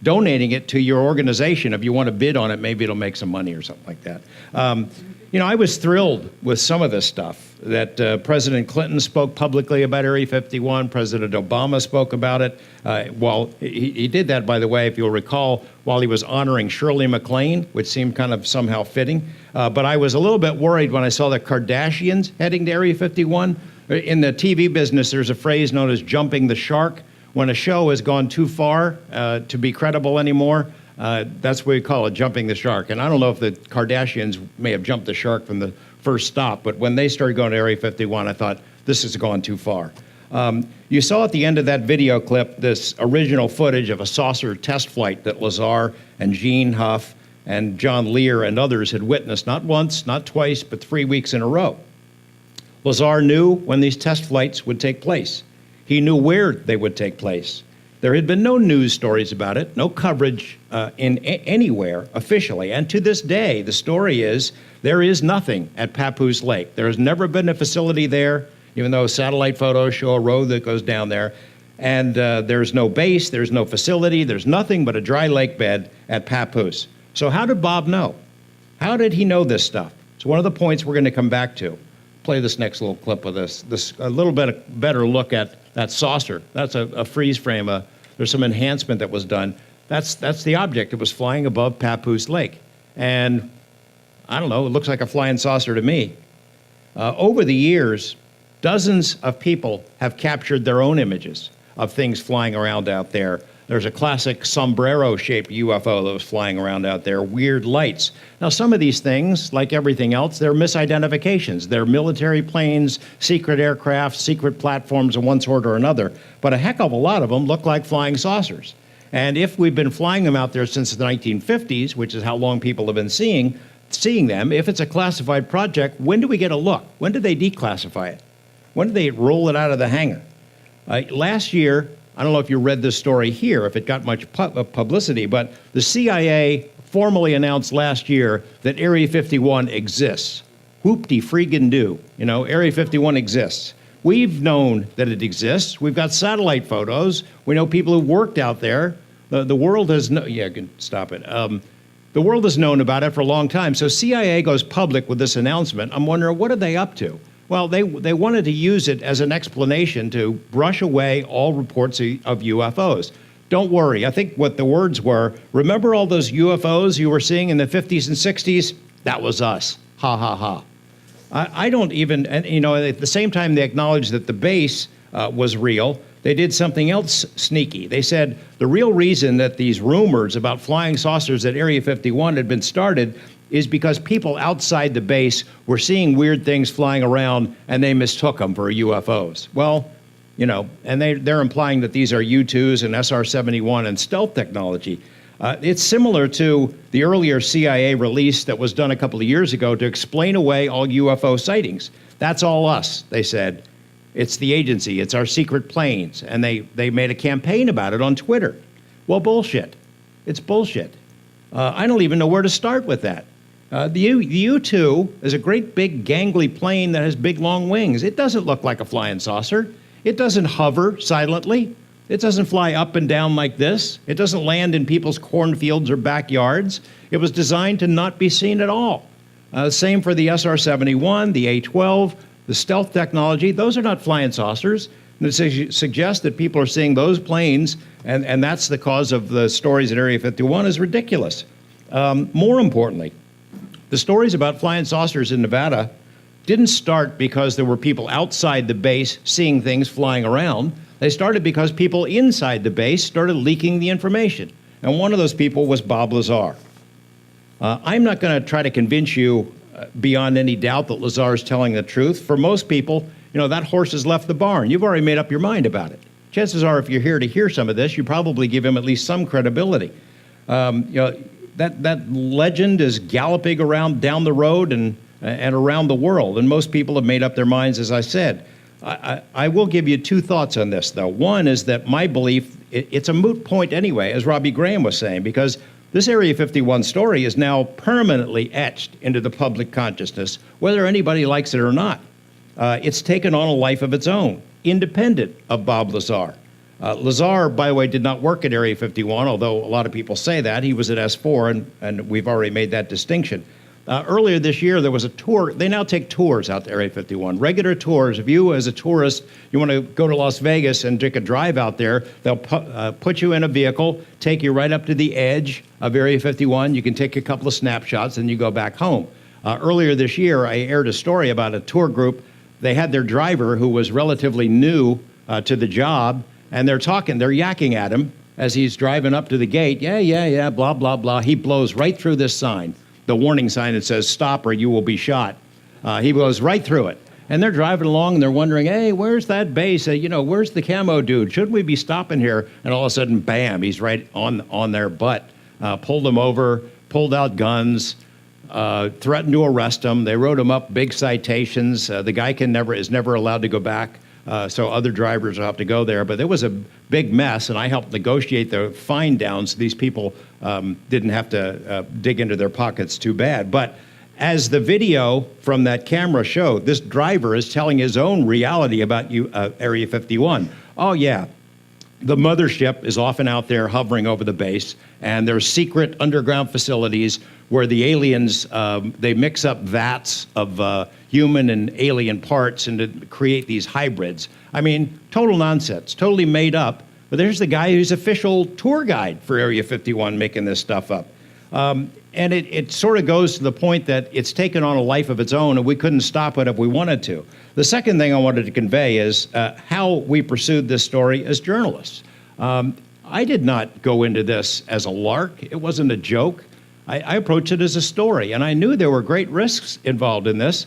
[SPEAKER 2] donating it to your organization. If you want to bid on it, maybe it'll make some money or something like that. You know, I was thrilled with some of this stuff that President Clinton spoke publicly about Area 51. President Obama spoke about it. While he did that, by the way, if you'll recall, while he was honoring Shirley MacLaine, which seemed kind of somehow fitting. But I was a little bit worried when I saw the Kardashians heading to Area 51. In the TV business, there's a phrase known as jumping the shark. When a show has gone too far to be credible anymore, that's what we call it, jumping the shark. And I don't know if the Kardashians may have jumped the shark from the first stop, but when they started going to Area 51, I thought, this has gone too far. You saw at the end of that video clip this original footage of a saucer test flight that Lazar and Gene Huff and John Lear and others had witnessed, not once, not twice, but 3 weeks in a row. Lazar knew when these test flights would take place. He knew where they would take place. There had been no news stories about it, no coverage anywhere officially. And to this day, the story is there is nothing at Papoose Lake. There has never been a facility there, even though satellite photos show a road that goes down there. And there's no base, there's no facility, there's nothing but a dry lake bed at Papoose. So how did Bob know? How did he know this stuff? It's one of the points we're going to come back to. Play this next little clip with us. A little bit better look at that saucer. That's a freeze frame. There's some enhancement that was done. That's the object. It was flying above Papoose Lake. And I don't know, it looks like a flying saucer to me. Over the years, dozens of people have captured their own images of things flying around out there. There's a classic sombrero-shaped UFO that was flying around out there, weird lights. Now, some of these things, like everything else, they're misidentifications. They're military planes, secret aircraft, secret platforms of one sort or another. But a heck of a lot of them look like flying saucers. And if we've been flying them out there since the 1950s, which is how long people have been seeing them, if it's a classified project, when do we get a look? When did they declassify it? When did they roll it out of the hangar? Last year, I don't know if you read this story here, if it got much publicity, but the CIA formally announced last year that Area 51 exists. Whoop-de-freakin'-do. You know, Area 51 exists. We've known that it exists. We've got satellite photos. We know people who worked out there. The world has stop it. The world has known about it for a long time. So CIA goes public with this announcement. I'm wondering, what are they up to? Well, they wanted to use it as an explanation to brush away all reports of UFOs. Don't worry. I think what the words were, remember all those UFOs you were seeing in the 50s and 60s? That was us. Ha, ha, ha. I don't even, and, you know, at the same time they acknowledged that the base was real, they did something else sneaky. They said the real reason that these rumors about flying saucers at Area 51 had been started is because people outside the base were seeing weird things flying around and they mistook them for UFOs. Well, you know, and they're implying that these are U-2s and SR-71 and stealth technology. It's similar to the earlier CIA release that was done a couple of years ago to explain away all UFO sightings. That's all us, they said. It's the agency, it's our secret planes. And they made a campaign about it on Twitter. Well, bullshit. It's bullshit. I don't even know where to start with that. The U-2 is a great big gangly plane that has big long wings. It doesn't look like a flying saucer. It doesn't hover silently. It doesn't fly up and down like this. It doesn't land in people's cornfields or backyards. It was designed to not be seen at all. Same for the SR-71, the A-12, the stealth technology. Those are not flying saucers. And it suggests that people are seeing those planes, and that's the cause of the stories at Area 51 is ridiculous. More importantly, the stories about flying saucers in Nevada didn't start because there were people outside the base seeing things flying around. They started because people inside the base started leaking the information. And one of those people was Bob Lazar. I'm not going to try to convince you beyond any doubt that Lazar is telling the truth. For most people, you know, that horse has left the barn. You've already made up your mind about it. Chances are, if you're here to hear some of this, you probably give him at least some credibility. You know, that legend is galloping around down the road and around the world, and most people have made up their minds, as I said. I will give you two thoughts on this, though. One is that my belief, it's a moot point anyway, as Robbie Graham was saying, because this Area 51 story is now permanently etched into the public consciousness, whether anybody likes it or not. It's taken on a life of its own, independent of Bob Lazar. Lazar, by the way, did not work at Area 51, although a lot of people say that. He was at S4, and we've already made that distinction. Earlier this year, there was a tour. They now take tours out to Area 51, regular tours. If you, as a tourist, you want to go to Las Vegas and take a drive out there, they'll put you in a vehicle, take you right up to the edge of Area 51. You can take a couple of snapshots, and you go back home. Earlier this year, I aired a story about a tour group. They had their driver, who was relatively new to the job, and they're yakking at him as he's driving up to the gate. Yeah, blah, blah, blah. He blows right through this sign, the warning sign that says, "Stop or you will be shot." He blows right through it. And they're driving along, and they're wondering, hey, where's that base? You know, where's the camo dude? Shouldn't we be stopping here? And all of a sudden, bam, he's right on their butt. Pulled them over, pulled out guns, threatened to arrest them. They wrote him up big citations. The guy is never allowed to go back. So other drivers will have to go there. But it was a big mess, and I helped negotiate the fine down so these people didn't have to dig into their pockets too bad. But as the video from that camera showed, this driver is telling his own reality about Area 51. Oh, yeah. The mothership is often out there hovering over the base, and there's secret underground facilities where the aliens, they mix up vats of human and alien parts and to create these hybrids. I mean, total nonsense, totally made up. But there's the guy who's official tour guide for Area 51 making this stuff up. And it sort of goes to the point that it's taken on a life of its own, and we couldn't stop it if we wanted to. The second thing I wanted to convey is how we pursued this story as journalists. I did not go into this as a lark. It wasn't a joke. I approached it as a story, and I knew there were great risks involved in this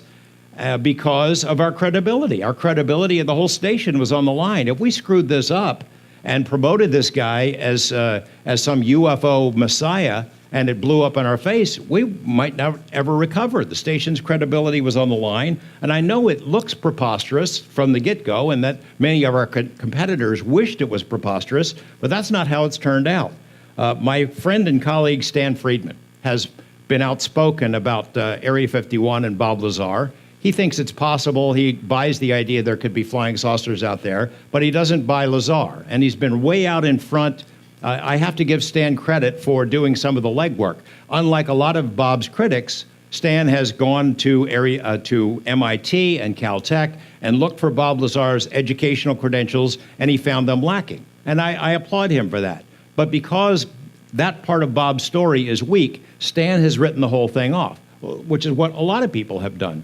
[SPEAKER 2] because of our credibility. Our credibility of the whole station was on the line. If we screwed this up and promoted this guy as some UFO messiah, and it blew up in our face, we might not ever recover. The station's credibility was on the line, and I know it looks preposterous from the get-go, and that many of our competitors wished it was preposterous, but that's not how it's turned out. My friend and colleague Stan Friedman has been outspoken about Area 51 and Bob Lazar. He thinks it's possible. He buys the idea there could be flying saucers out there, but he doesn't buy Lazar, and he's been way out in front. I have to give Stan credit for doing some of the legwork. Unlike a lot of Bob's critics, Stan has gone to MIT and Caltech and looked for Bob Lazar's educational credentials, and he found them lacking. And I applaud him for that. But because that part of Bob's story is weak, Stan has written the whole thing off, which is what a lot of people have done.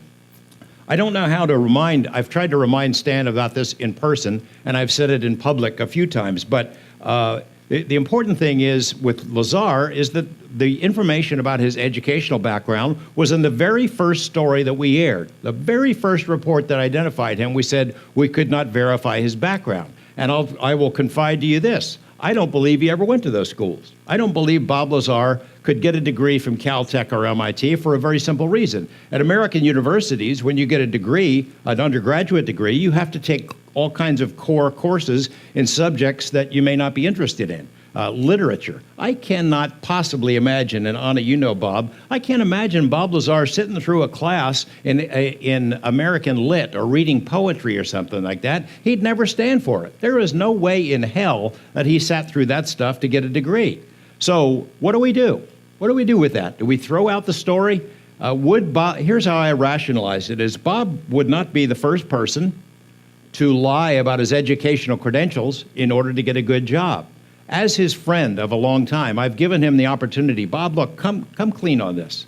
[SPEAKER 2] I don't know how to I've tried to remind Stan about this in person, and I've said it in public a few times, but the important thing is with Lazar is that the information about his educational background was in the very first story that we aired. The very first report that identified him, we said we could not verify his background. And I will confide to you this. I don't believe he ever went to those schools. I don't believe Bob Lazar could get a degree from Caltech or MIT for a very simple reason. At American universities, when you get a degree, an undergraduate degree, you have to take all kinds of core courses in subjects that you may not be interested in. Literature. I cannot possibly imagine, and Anna, you know Bob, I can't imagine Bob Lazar sitting through a class in American Lit or reading poetry or something like that. He'd never stand for it. There is no way in hell that he sat through that stuff to get a degree. So what do we do? What do we do with that? Do we throw out the story? Here's how I rationalize it, is Bob would not be the first person to lie about his educational credentials in order to get a good job. As his friend of a long time, I've given him the opportunity. Bob, look, come clean on this.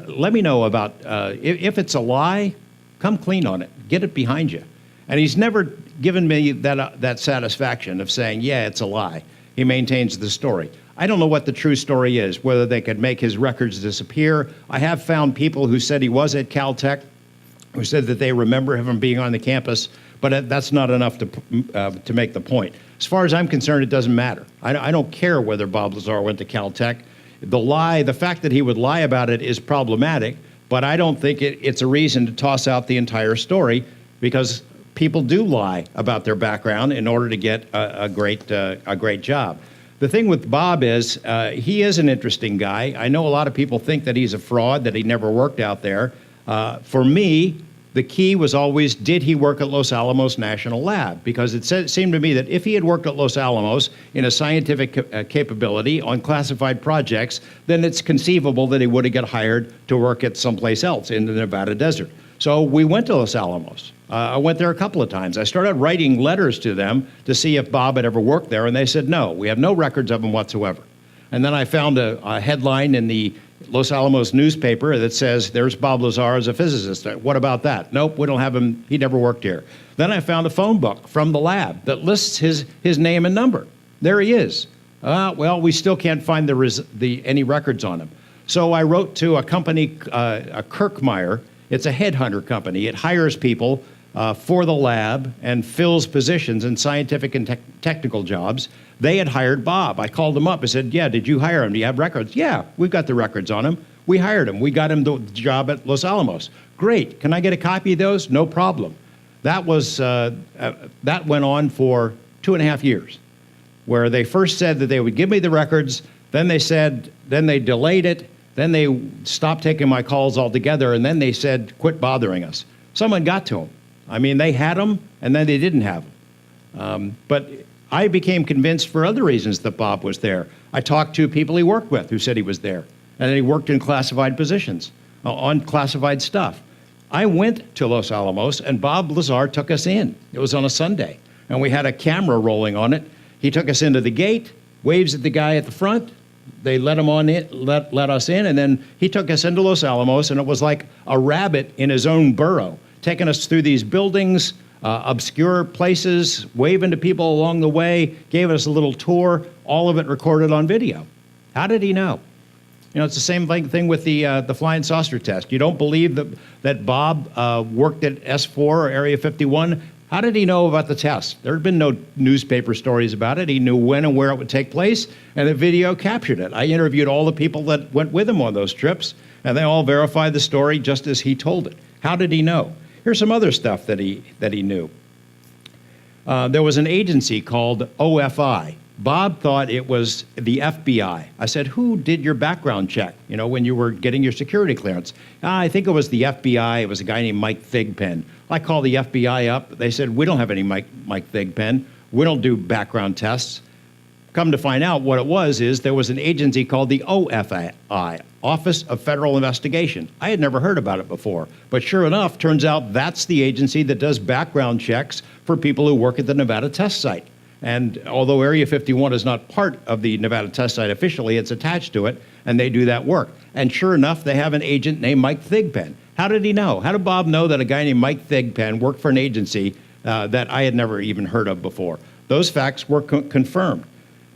[SPEAKER 2] Let me know about, if it's a lie, come clean on it. Get it behind you. And he's never given me that satisfaction of saying, yeah, it's a lie. He maintains the story. I don't know what the true story is, whether they could make his records disappear. I have found people who said he was at Caltech, who said that they remember him being on the campus, but that's not enough to make the point. As far as I'm concerned, it doesn't matter. I don't care whether Bob Lazar went to Caltech. The fact that he would lie about it is problematic, but I don't think it's a reason to toss out the entire story, because people do lie about their background in order to get a great job. The thing with Bob is he is an interesting guy. I know a lot of people think that he's a fraud, that he never worked out there. For me, the key was always, did he work at Los Alamos National Lab? Because it seemed to me that if he had worked at Los Alamos in a scientific capability on classified projects, then it's conceivable that he would have got hired to work at someplace else in the Nevada desert. So we went to Los Alamos. I went there a couple of times. I started writing letters to them to see if Bob had ever worked there, and they said, no, we have no records of him whatsoever. And then I found a headline in the Los Alamos newspaper that says, there's Bob Lazar as a physicist. What about that? Nope, we don't have him. He never worked here. Then I found a phone book from the lab that lists his name and number. There he is. Well, we still can't find any records on him. So I wrote to a company, a Kirkmeyer. It's a headhunter company. It hires people for the lab and fills positions in scientific and technical jobs. They had hired Bob. I called him up. I said, yeah, did you hire him? Do you have records? Yeah, we've got the records on him. We hired him. We got him the job at Los Alamos. Great. Can I get a copy of those? No problem. That went on for 2.5 years, where they first said that they would give me the records. Then they delayed it. Then they stopped taking my calls altogether. And then they said, quit bothering us. Someone got to him. I mean, they had him, and then they didn't have him. But I became convinced for other reasons that Bob was there. I talked to people he worked with who said he was there, and that he worked in classified positions, on classified stuff. I went to Los Alamos, and Bob Lazar took us in. It was on a Sunday, and we had a camera rolling on it. He took us into the gate, waves at the guy at the front. They let him on in, let us in, and then he took us into Los Alamos, and it was like a rabbit in his own burrow, taking us through these buildings, obscure places, waving to people along the way, gave us a little tour, all of it recorded on video. How did he know? You know, it's the same thing with the flying saucer test. You don't believe that Bob worked at S4 or Area 51? How did he know about the test? There had been no newspaper stories about it. He knew when and where it would take place, and the video captured it. I interviewed all the people that went with him on those trips, and they all verified the story just as he told it. How did he know? Here's some other stuff that he knew. There was an agency called OFI. Bob thought it was the FBI. I said, who did your background check, you know, when you were getting your security clearance? I think it was the FBI. It was a guy named Mike Thigpen. I called the FBI up. They said, we don't have any Mike Thigpen. We don't do background tests. Come to find out what it was is there was an agency called the OFI, Office of Federal Investigation. I had never heard about it before, but sure enough, turns out that's the agency that does background checks for people who work at the Nevada test site. And although Area 51 is not part of the Nevada test site officially, it's attached to it, and they do that work. And sure enough, they have an agent named Mike Thigpen. How did he know? How did Bob know that a guy named Mike Thigpen worked for an agency that I had never even heard of before? Those facts were confirmed.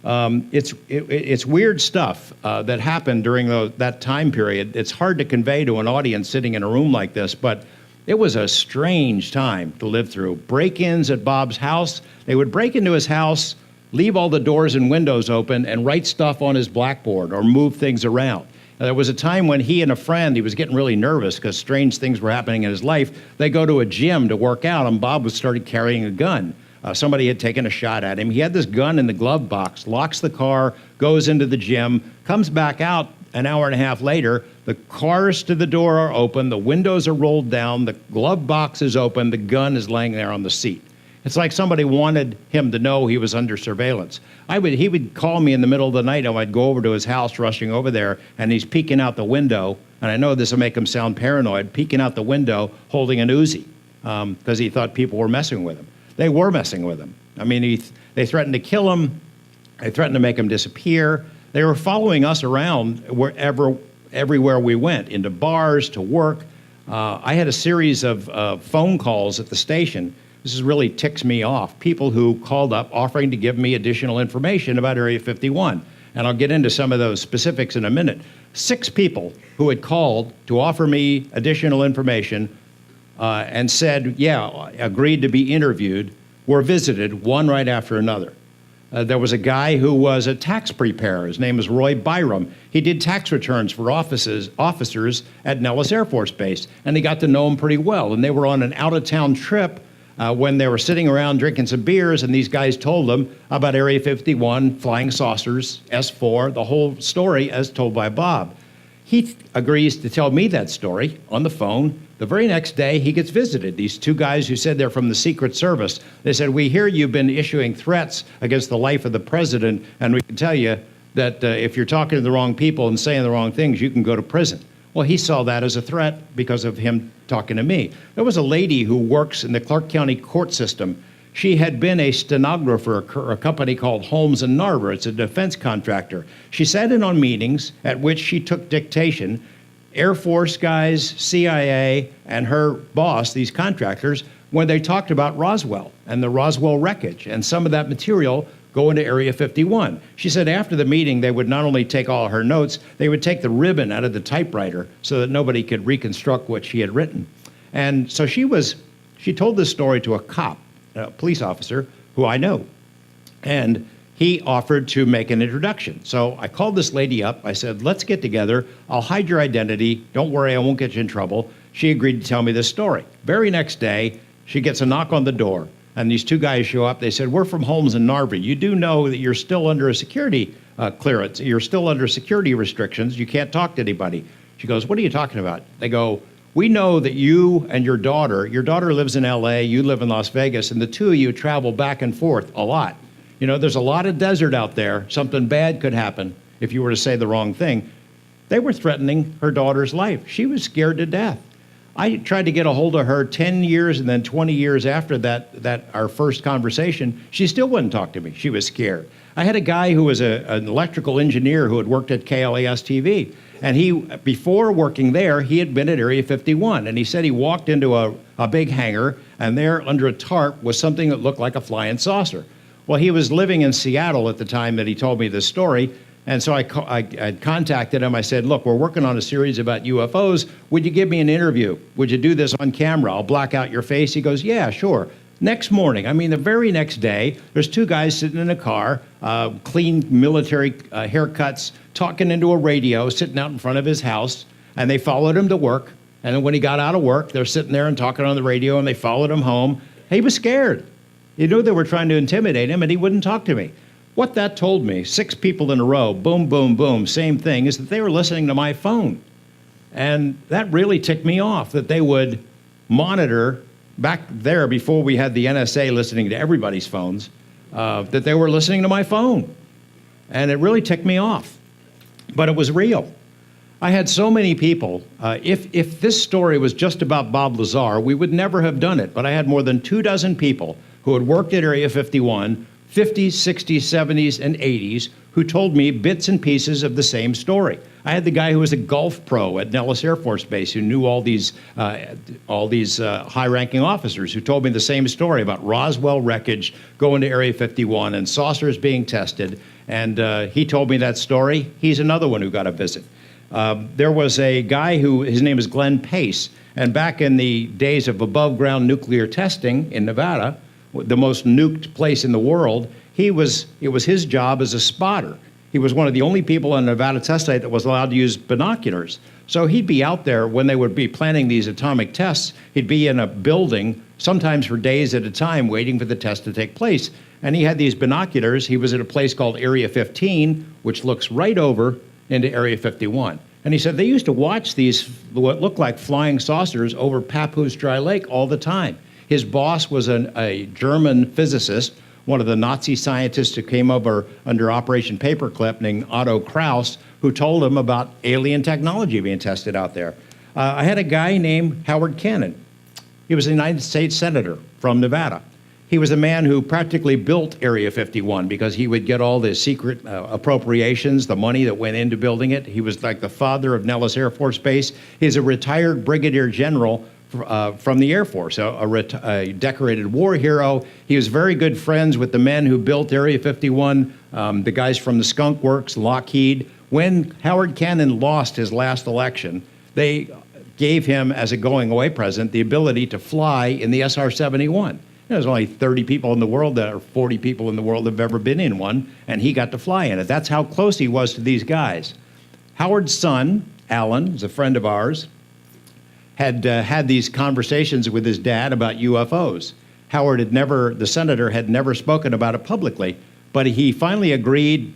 [SPEAKER 2] It's weird stuff that happened during that time period. It's hard to convey to an audience sitting in a room like this, but it was a strange time to live through. Break-ins at Bob's house. They would break into his house, leave all the doors and windows open, and write stuff on his blackboard or move things around. There was a time when he and a friend, he was getting really nervous because strange things were happening in his life. They go to a gym to work out, and Bob started carrying a gun. Somebody had taken a shot at him. He had this gun in the glove box, locks the car, goes into the gym, comes back out an hour and a half later. The cars to the door are open, the windows are rolled down, the glove box is open, the gun is laying there on the seat. It's like somebody wanted him to know he was under surveillance. He would call me in the middle of the night, and I'd go over to his house, rushing over there, and he's peeking out the window, and I know this will make him sound paranoid, peeking out the window holding an Uzi, because he thought people were messing with him. They were messing with him. I mean, they threatened to kill him. They threatened to make him disappear. They were following us around everywhere we went, into bars, to work. I had a series of phone calls at the station. This really ticks me off. People who called up offering to give me additional information about Area 51. And I'll get into some of those specifics in a minute. 6 people who had called to offer me additional information and said, yeah, agreed to be interviewed, were visited one right after another. There was a guy who was a tax preparer. His name is Roy Byram. He did tax returns for officers at Nellis Air Force Base, and he got to know him pretty well. And they were on an out-of-town trip when they were sitting around drinking some beers, and these guys told them about Area 51, flying saucers, S4, the whole story as told by Bob. He agrees to tell me that story on the phone. The very next day, he gets visited. These 2 guys who said they're from the Secret Service. They said, we hear you've been issuing threats against the life of the president, and we can tell you that if you're talking to the wrong people and saying the wrong things, you can go to prison. Well, he saw that as a threat because of him talking to me. There was a lady who works in the Clark County court system. She had been a stenographer for a company called Holmes and Narver. It's a defense contractor. She sat in on meetings at which she took dictation. Air Force guys, CIA, and her boss, these contractors, when they talked about Roswell and the Roswell wreckage and some of that material go into Area 51. She said after the meeting, they would not only take all her notes, they would take the ribbon out of the typewriter so that nobody could reconstruct what she had written. And so she told this story to a cop, a police officer who I know. And he offered to make an introduction. So I called this lady up. I said, let's get together. I'll hide your identity. Don't worry, I won't get you in trouble. She agreed to tell me this story. Very next day, she gets a knock on the door. And these 2 guys show up. They said, we're from Holmes and Narver. You do know that you're still under a security clearance. You're still under security restrictions. You can't talk to anybody. She goes, what are you talking about? They go, we know that you and your daughter lives in LA, you live in Las Vegas, and the 2 of you travel back and forth a lot. You know, there's a lot of desert out there. Something bad could happen if you were to say the wrong thing. They were threatening her daughter's life. She was scared to death. I tried to get a hold of her 10 years and then 20 years after that our first conversation. She still wouldn't talk to me. She was scared. I had a guy who was an electrical engineer who had worked at KLAS TV. And before working there, he had been at Area 51. And he said he walked into a big hangar, and there under a tarp was something that looked like a flying saucer. Well, he was living in Seattle at the time that he told me this story. And so I contacted him. I said, look, we're working on a series about UFOs. Would you give me an interview? Would you do this on camera? I'll black out your face. He goes, yeah, sure. Next morning, the very next day, there's 2 guys sitting in a car, clean military haircuts, talking into a radio, sitting out in front of his house. And they followed him to work. And then when he got out of work, they're sitting there and talking on the radio, and they followed him home. He was scared. He knew they were trying to intimidate him, and he wouldn't talk to me. What that told me, 6 people in a row, boom, boom, boom, same thing, is that they were listening to my phone. And that really ticked me off, that they would monitor, back there before we had the NSA listening to everybody's phones, that they were listening to my phone. And it really ticked me off. But it was real. I had so many people. If this story was just about Bob Lazar, we would never have done it. But I had more than 24 people who had worked at Area 51, 50s, 60s, 70s, and 80s, who told me bits and pieces of the same story. I had the guy who was a golf pro at Nellis Air Force Base who knew all these high-ranking officers who told me the same story about Roswell wreckage going to Area 51 and saucers being tested. And he told me that story. He's another one who got a visit. There was a guy who, his name is Glenn Pace, and back in the days of above-ground nuclear testing in Nevada, the most nuked place in the world, it was his job as a spotter. He was one of the only people on the Nevada test site that was allowed to use binoculars. So he'd be out there when they would be planning these atomic tests. He'd be in a building, sometimes for days at a time, waiting for the test to take place. And he had these binoculars. He was at a place called Area 15, which looks right over into Area 51. And he said they used to watch these, what looked like flying saucers over Papoose Dry Lake all the time. His boss was a German physicist, one of the Nazi scientists who came over under Operation Paperclip named Otto Kraus, who told him about alien technology being tested out there. I had a guy named Howard Cannon. He was a United States Senator from Nevada. He was the man who practically built Area 51 because he would get all the secret appropriations, the money that went into building it. He was like the father of Nellis Air Force Base. He's a retired brigadier general from the Air Force, a decorated war hero. He was very good friends with the men who built Area 51, the guys from the Skunk Works, Lockheed. When Howard Cannon lost his last election, they gave him, as a going-away present, the ability to fly in the SR-71. There's only 30 people in the world, or 40 people in the world that have ever been in one, and he got to fly in it. That's how close he was to these guys. Howard's son, Alan, is a friend of ours, had had these conversations with his dad about UFOs. Howard had never, the senator had never spoken about it publicly, but he finally agreed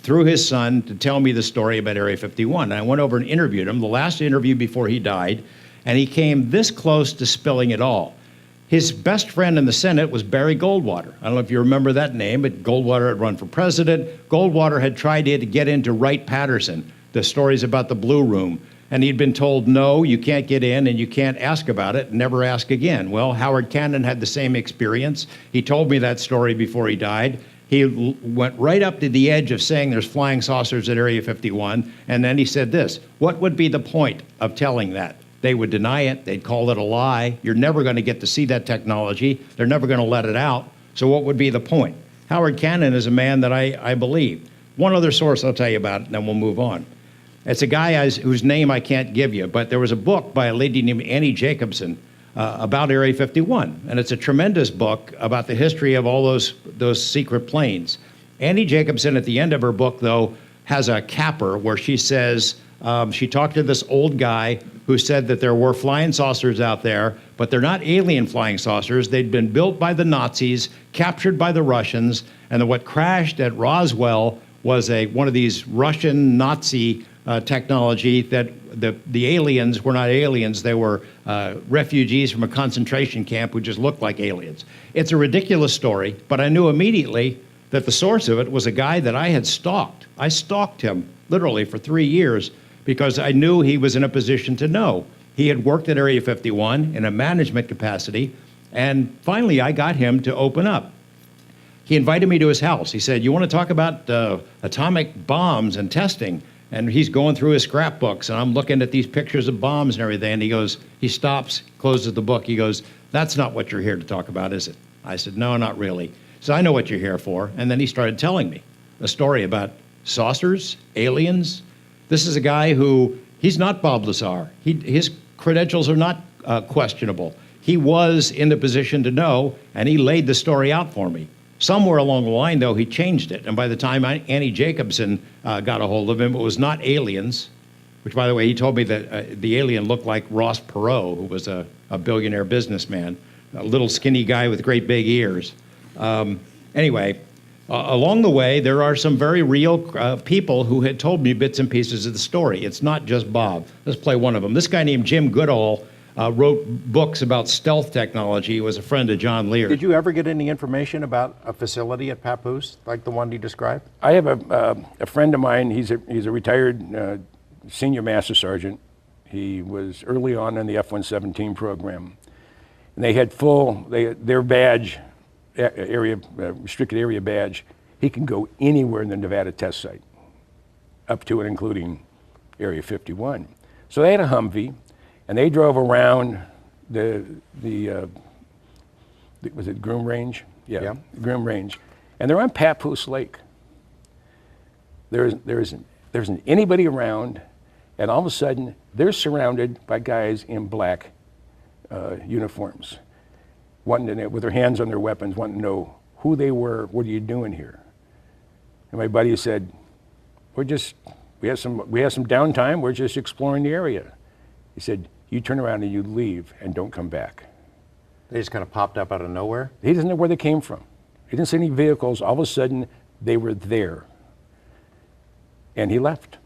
[SPEAKER 2] through his son to tell me the story about Area 51. And I went over and interviewed him, the last interview before he died, and he came this close to spilling it all. His best friend in the Senate was Barry Goldwater. I don't know if you remember that name, but Goldwater had run for president. Goldwater had tried to get into Wright-Patterson, the stories about the Blue Room. And he'd been told, no, you can't get in and you can't ask about it, never ask again. Well, Howard Cannon had the same experience. He told me that story before he died. He went right up to the edge of saying there's flying saucers at Area 51, and then he said this: what would be the point of telling that? They would deny it, they'd call it a lie, you're never going to get to see that technology, they're never going to let it out, so what would be the point? Howard Cannon is a man that I believe. One other source I'll tell you about, and then we'll move on. It's a guy whose name I can't give you, but there was a book by a lady named Annie Jacobson about Area 51, and it's a tremendous book about the history of all those secret planes. Annie Jacobson, at the end of her book, though, has a capper where she says she talked to this old guy who said that there were flying saucers out there, but they're not alien flying saucers. They'd been built by the Nazis, captured by the Russians, and that what crashed at Roswell was one of these Russian Nazi technology that the aliens were not aliens. They were refugees from a concentration camp who just looked like aliens. It's a ridiculous story, but I knew immediately that the source of it was a guy that I had stalked. I stalked him literally for 3 years because I knew he was in a position to know. He had worked at Area 51 in a management capacity, and finally I got him to open up. He invited me to his house. He said, you want to talk about atomic bombs and testing? And he's going through his scrapbooks, and I'm looking at these pictures of bombs and everything, and he stops, closes the book, he goes, that's not what you're here to talk about, is it? I said, no, not really. So I know what you're here for. And then he started telling me a story about saucers, aliens. This is a guy who, he's not Bob Lazar. His credentials are not questionable. He was in the position to know, and he laid the story out for me. Somewhere along the line, though, he changed it. And by the time Annie Jacobson got a hold of him, it was not aliens, which, by the way, he told me that the alien looked like Ross Perot, who was a billionaire businessman, a little skinny guy with great big ears. Anyway, along the way, there are some very real people who had told me bits and pieces of the story. It's not just Bob. Let's play one of them. This guy named Jim Goodall wrote books about stealth technology. He was a friend of John Lear.
[SPEAKER 4] Did you ever get any information about a facility at Papoose, like the one you described?
[SPEAKER 14] I have a friend of mine. He's a retired senior master sergeant. He was early on in the F-117 program. And they had their badge, restricted area badge. he can go anywhere in the Nevada test site, up to and including Area 51. So they had a Humvee, and they drove around the was it Groom Range? Yeah. Groom Range. And they're on Papoose Lake. There isn't anybody around, and all of a sudden, they're surrounded by guys in black uniforms, wanting to know, with their hands on their weapons, wanting to know who they were, what are you doing here? And my buddy said, we have some downtime, we're just exploring the area. He said, you turn around and you leave and don't come back.
[SPEAKER 4] They just kind of popped up out of nowhere?
[SPEAKER 14] He doesn't know where they came from. He didn't see any vehicles. All of a sudden, they were there. And he left.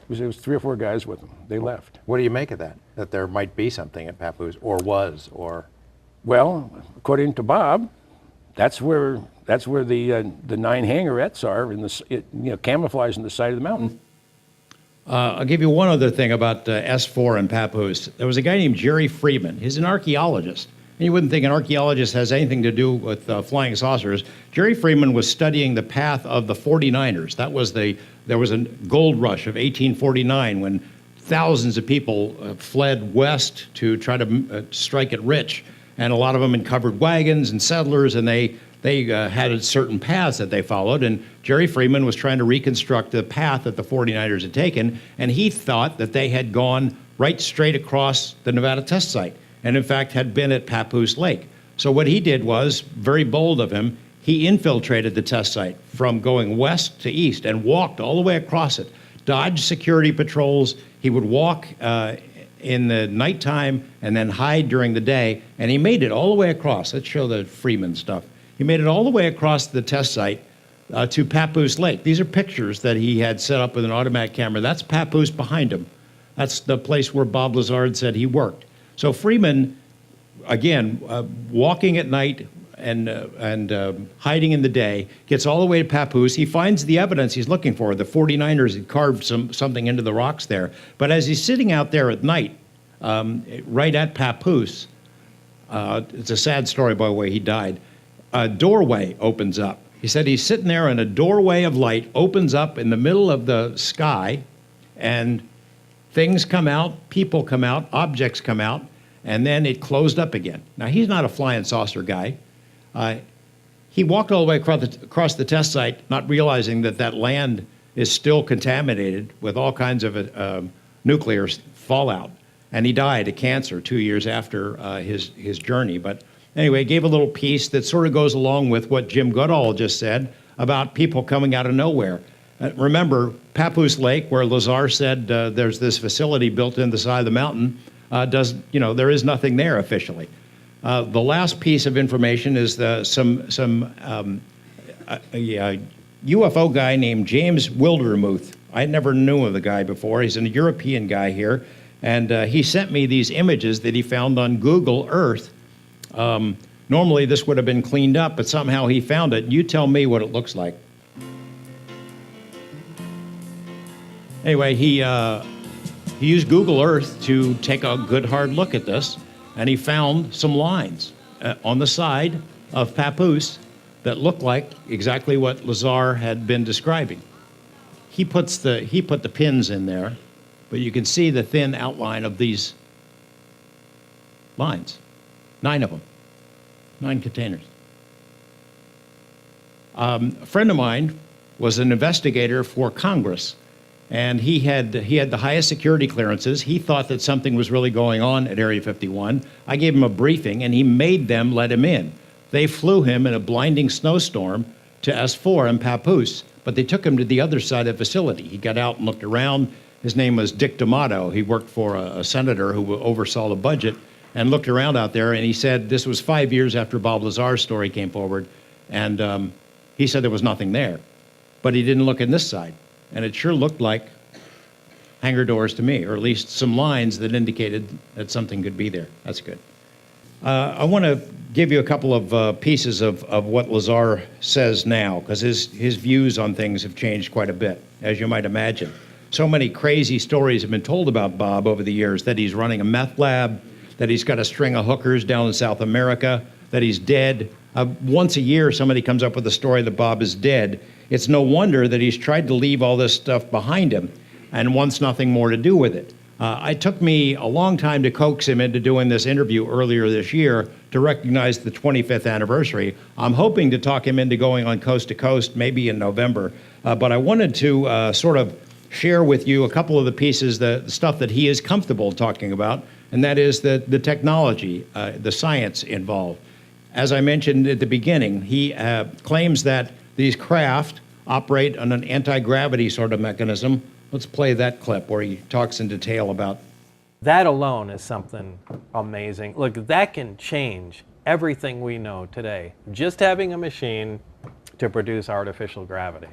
[SPEAKER 14] There was 3 or 4 guys with him. They left.
[SPEAKER 4] What do you make of that? That there might be something at Papoose, or was, or?
[SPEAKER 14] Well, according to Bob, that's where the 9 hangarettes are, camouflaged in the side of the mountain.
[SPEAKER 2] I'll give you one other thing about S4 and Papoose. There was a guy named Jerry Freeman. He's an archaeologist. And you wouldn't think an archaeologist has anything to do with flying saucers. Jerry Freeman was studying the path of the 49ers. There was a gold rush of 1849 when thousands of people fled west to try to strike it rich. And a lot of them in covered wagons and settlers, and they had certain paths that they followed. And Jerry Freeman was trying to reconstruct the path that the 49ers had taken, and he thought that they had gone right straight across the Nevada test site, and in fact had been at Papoose Lake. So what he did was, very bold of him, he infiltrated the test site from going west to east and walked all the way across it, dodged security patrols. He would walk in the nighttime and then hide during the day, and he made it all the way across. Let's show the Freeman stuff. He made it all the way across the test site to Papoose Lake. These are pictures that he had set up with an automatic camera. That's Papoose behind him. That's the place where Bob Lazar said he worked. So Freeman, again, walking at night and hiding in the day, gets all the way to Papoose. He finds the evidence he's looking for. The 49ers had carved something into the rocks there. But as he's sitting out there at night, right at Papoose, it's a sad story, by the way, he died, a doorway opens up. He said he's sitting there and a doorway of light opens up in the middle of the sky, and things come out, people come out, objects come out, and then it closed up again. Now, he's not a flying saucer guy. He walked all the way across the test site, not realizing that land is still contaminated with all kinds of nuclear fallout. And he died of cancer 2 years after his journey. But anyway, he gave a little piece that sort of goes along with what Jim Goodall just said about people coming out of nowhere. Remember, Papoose Lake, where Lazar said there's this facility built in the side of the mountain, there is nothing there officially. The last piece of information is a UFO guy named James Wildermuth. I never knew of the guy before. He's a European guy here, and he sent me these images that he found on Google Earth. Normally this would have been cleaned up, but somehow he found it. You tell me what it looks like. Anyway, he used Google Earth to take a good hard look at this, and he found some lines on the side of Papoose that looked like exactly what Lazar had been describing. He put the pins in there, but you can see the thin outline of these lines. 9 of them, 9 containers. A friend of mine was an investigator for Congress, and he had the highest security clearances. He thought that something was really going on at Area 51. I gave him a briefing, and he made them let him in. They flew him in a blinding snowstorm to S4 in Papoose, but they took him to the other side of the facility. He got out and looked around. His name was Dick D'Amato. He worked for a senator who oversaw the budget, and looked around out there, and he said this was 5 years after Bob Lazar's story came forward, and he said there was nothing there. But he didn't look in this side, and it sure looked like hangar doors to me, or at least some lines that indicated that something could be there. That's good. I want to give you a couple of pieces of what Lazar says now, because his views on things have changed quite a bit, as you might imagine. So many crazy stories have been told about Bob over the years, that he's running a meth lab, that he's got a string of hookers down in South America, that he's dead. Once a year, somebody comes up with a story that Bob is dead. It's no wonder that he's tried to leave all this stuff behind him and wants nothing more to do with it. It took me a long time to coax him into doing this interview earlier this year to recognize the 25th anniversary. I'm hoping to talk him into going on Coast to Coast, maybe in November. But I wanted to sort of share with you a couple of the pieces, the stuff that he is comfortable talking about, and that is the technology, the science involved. As I mentioned at the beginning, he claims that these craft operate on an anti-gravity sort of mechanism. Let's play that clip where he talks in detail about.
[SPEAKER 3] That alone is something amazing. Look, that can change everything we know today. Just having a machine to produce artificial gravity.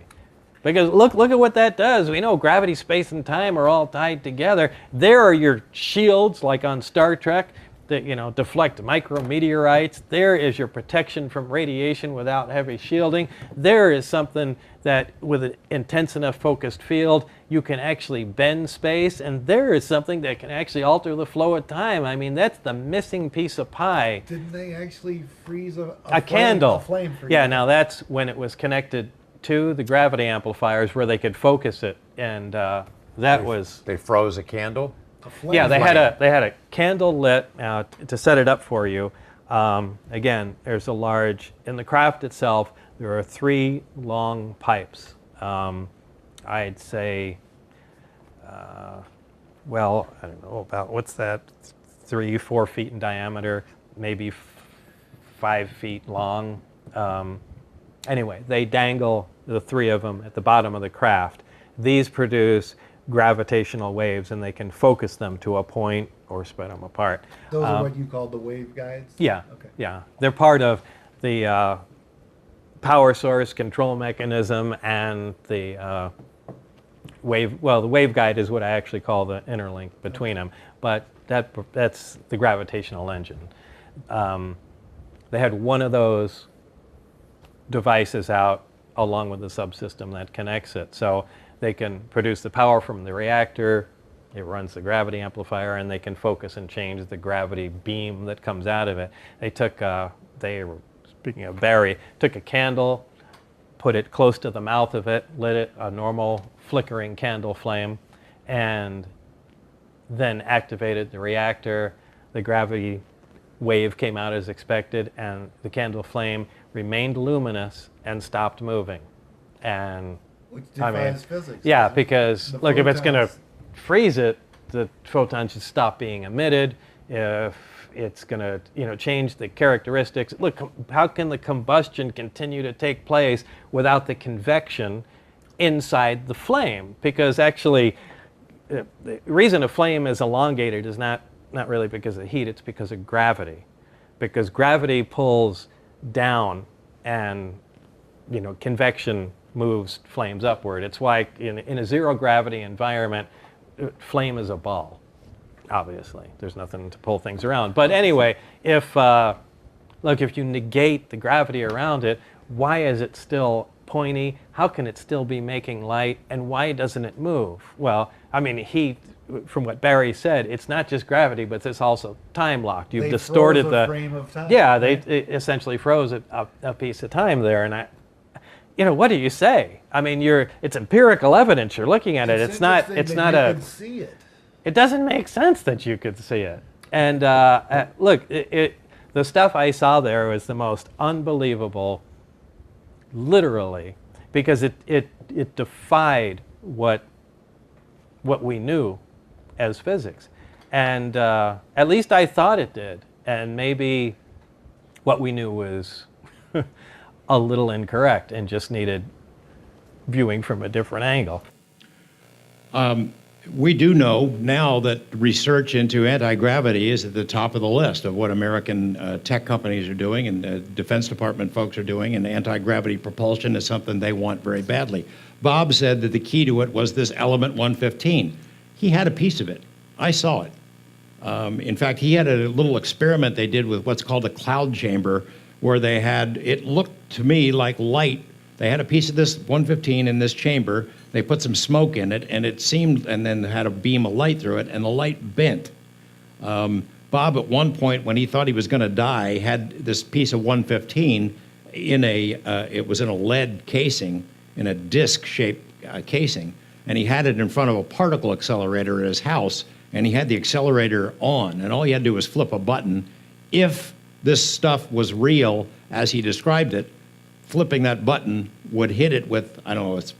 [SPEAKER 3] Because look at what that does. We know gravity, space, and time are all tied together. There are your shields, like on Star Trek, that deflect micrometeorites. There is your protection from radiation without heavy shielding. There is something that, with an intense enough focused field, you can actually bend space. And there is something that can actually alter the flow of time. I mean, that's the missing piece of pie.
[SPEAKER 13] Didn't they actually freeze a
[SPEAKER 3] candle?
[SPEAKER 13] A flame for
[SPEAKER 3] yeah,
[SPEAKER 13] you?
[SPEAKER 3] now that's when it was connected to the gravity amplifiers where they could focus it, and
[SPEAKER 15] They froze a candle?
[SPEAKER 3] Yeah, they had a candle lit to set it up for you. Again, there's a large, in the craft itself, there are 3 long pipes. I'd say, well, I don't know about, what's that, 3-4 feet in diameter, maybe 5 feet long. Anyway, they dangle the 3 of them at the bottom of the craft. These produce gravitational waves, and they can focus them to a point or spread them apart.
[SPEAKER 13] Those are what you call the wave guides?
[SPEAKER 3] Yeah,
[SPEAKER 13] Okay.
[SPEAKER 3] yeah. They're part of the power source control mechanism and the wave, well, the wave guide is what I actually call the interlink between them, but that's the gravitational engine. They had one of those devices out along with the subsystem that connects it. So they can produce the power from the reactor, it runs the gravity amplifier, and they can focus and change the gravity beam that comes out of it. They took, speaking of Barry, took a candle, put it close to the mouth of it, lit it, a normal flickering candle flame, and then activated the reactor. The gravity wave came out as expected, and the candle flame remained luminous and stopped moving. And
[SPEAKER 13] which defies physics.
[SPEAKER 3] Yeah, because look, if it's going to freeze it, the photons should stop being emitted. If it's going to, change the characteristics. Look, how can the combustion continue to take place without the convection inside the flame? Because actually, the reason a flame is elongated is not really because of heat, it's because of gravity. Because gravity pulls down and, convection moves flames upward. It's why in a zero gravity environment, flame is a ball, obviously. There's nothing to pull things around. But anyway, if you negate the gravity around it, why is it still pointy? How can it still be making light? And why doesn't it move? Well, I mean, from what Barry said, it's not just gravity, but it's also time locked. You've distorted the
[SPEAKER 13] frame of time.
[SPEAKER 3] Yeah, they essentially froze a piece of time there, and what do you say? I mean, it's empirical evidence. You're looking at it. It's not
[SPEAKER 13] you can see it.
[SPEAKER 3] It doesn't make sense that you could see it. And look, the stuff I saw there was the most unbelievable, literally, because it defied what we knew as physics. And at least I thought it did. And maybe what we knew was a little incorrect and just needed viewing from a different angle.
[SPEAKER 2] We do know now that research into anti-gravity is at the top of the list of what American tech companies are doing and Defense Department folks are doing, and anti-gravity propulsion is something they want very badly. Bob said that the key to it was this element 115. He had a piece of it. I saw it. In fact, he had a little experiment they did with what's called a cloud chamber, where it looked to me like light. They had a piece of this 115 in this chamber. They put some smoke in it, and it seemed, and then had a beam of light through it, and the light bent. Bob, at one point, when he thought he was going to die, had this piece of 115 in it was in a lead casing, in a disc-shaped casing, and he had it in front of a particle accelerator at his house, and he had the accelerator on, and all he had to do was flip a button. If this stuff was real, as he described it, flipping that button would hit it with, I don't know, it's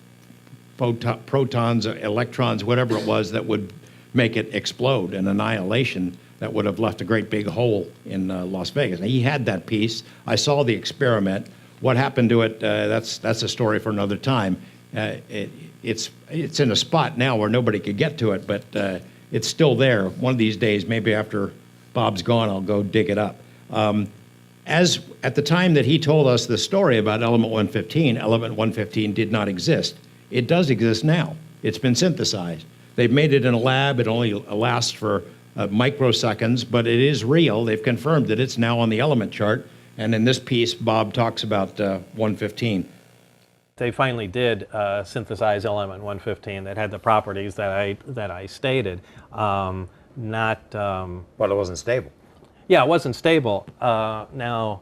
[SPEAKER 2] protons, or electrons, whatever it was, that would make it explode, an annihilation that would have left a great big hole in Las Vegas. Now, he had that piece. I saw the experiment. What happened to it, that's a story for another time. It's in a spot now where nobody could get to it, but it's still there. One of these days, maybe after Bob's gone, I'll go dig it up. As at the time that he told us the story about element 115 did not exist. It does exist now. It's been synthesized. They've made it in a lab. It only lasts for microseconds, but it is real. They've confirmed that it's now on the element chart. And in this piece, Bob talks about 115.
[SPEAKER 3] They finally did synthesize element 115 that had the properties that I stated. But
[SPEAKER 15] it wasn't stable.
[SPEAKER 3] Yeah, it wasn't stable. Now,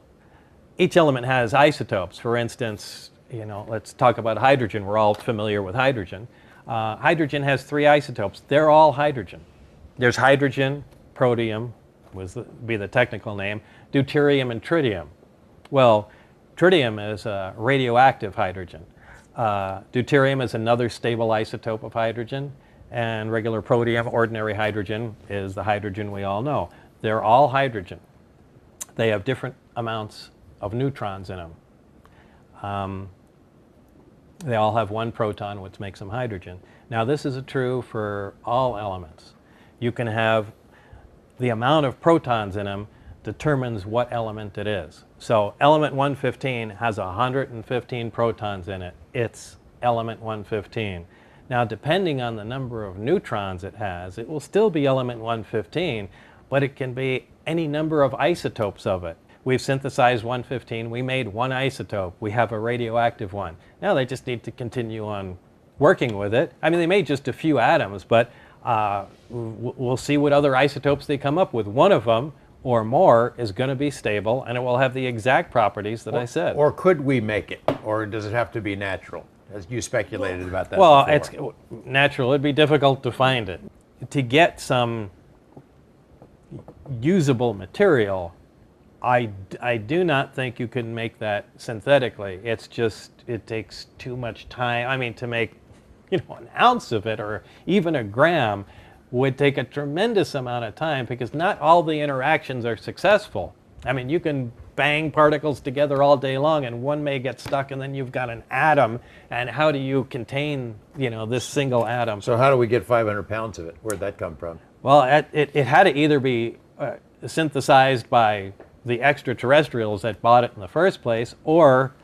[SPEAKER 3] each element has isotopes. For instance, let's talk about hydrogen. We're all familiar with hydrogen. Hydrogen has 3 isotopes. They're all hydrogen. There's hydrogen, protium, be the technical name, deuterium, and tritium. Well, tritium is a radioactive hydrogen. Deuterium is another stable isotope of hydrogen, and regular protium, ordinary hydrogen, is the hydrogen we all know. They're all hydrogen. They have different amounts of neutrons in them. They all have 1 proton, which makes them hydrogen. Now, this is true for all elements. You can have the amount of protons in them determines what element it is. So element 115 has 115 protons in it. It's element 115. Now, depending on the number of neutrons it has, it will still be element 115, but it can be any number of isotopes of it. We've synthesized 115. We made 1 isotope. We have a radioactive one. Now they just need to continue on working with it. I mean, they made just a few atoms, but we'll see what other isotopes they come up with. One of them or more is going to be stable, and it will have the exact properties that I said.
[SPEAKER 15] Or could we make it? Or does it have to be natural? As you speculated about that
[SPEAKER 3] Well,
[SPEAKER 15] before.
[SPEAKER 3] it's natural. It'd be difficult to find it. To get some usable material, I do not think you can make that synthetically. It's just, it takes too much time. I mean, to make, an ounce of it or even a gram would take a tremendous amount of time, because not all the interactions are successful. I mean, you can bang particles together all day long and one may get stuck, and then you've got an atom, and how do you contain, this single atom?
[SPEAKER 15] So how do we get 500 pounds of it? Where'd that come from?
[SPEAKER 3] Well, it had to either be synthesized by the extraterrestrials that bought it in the first place, or,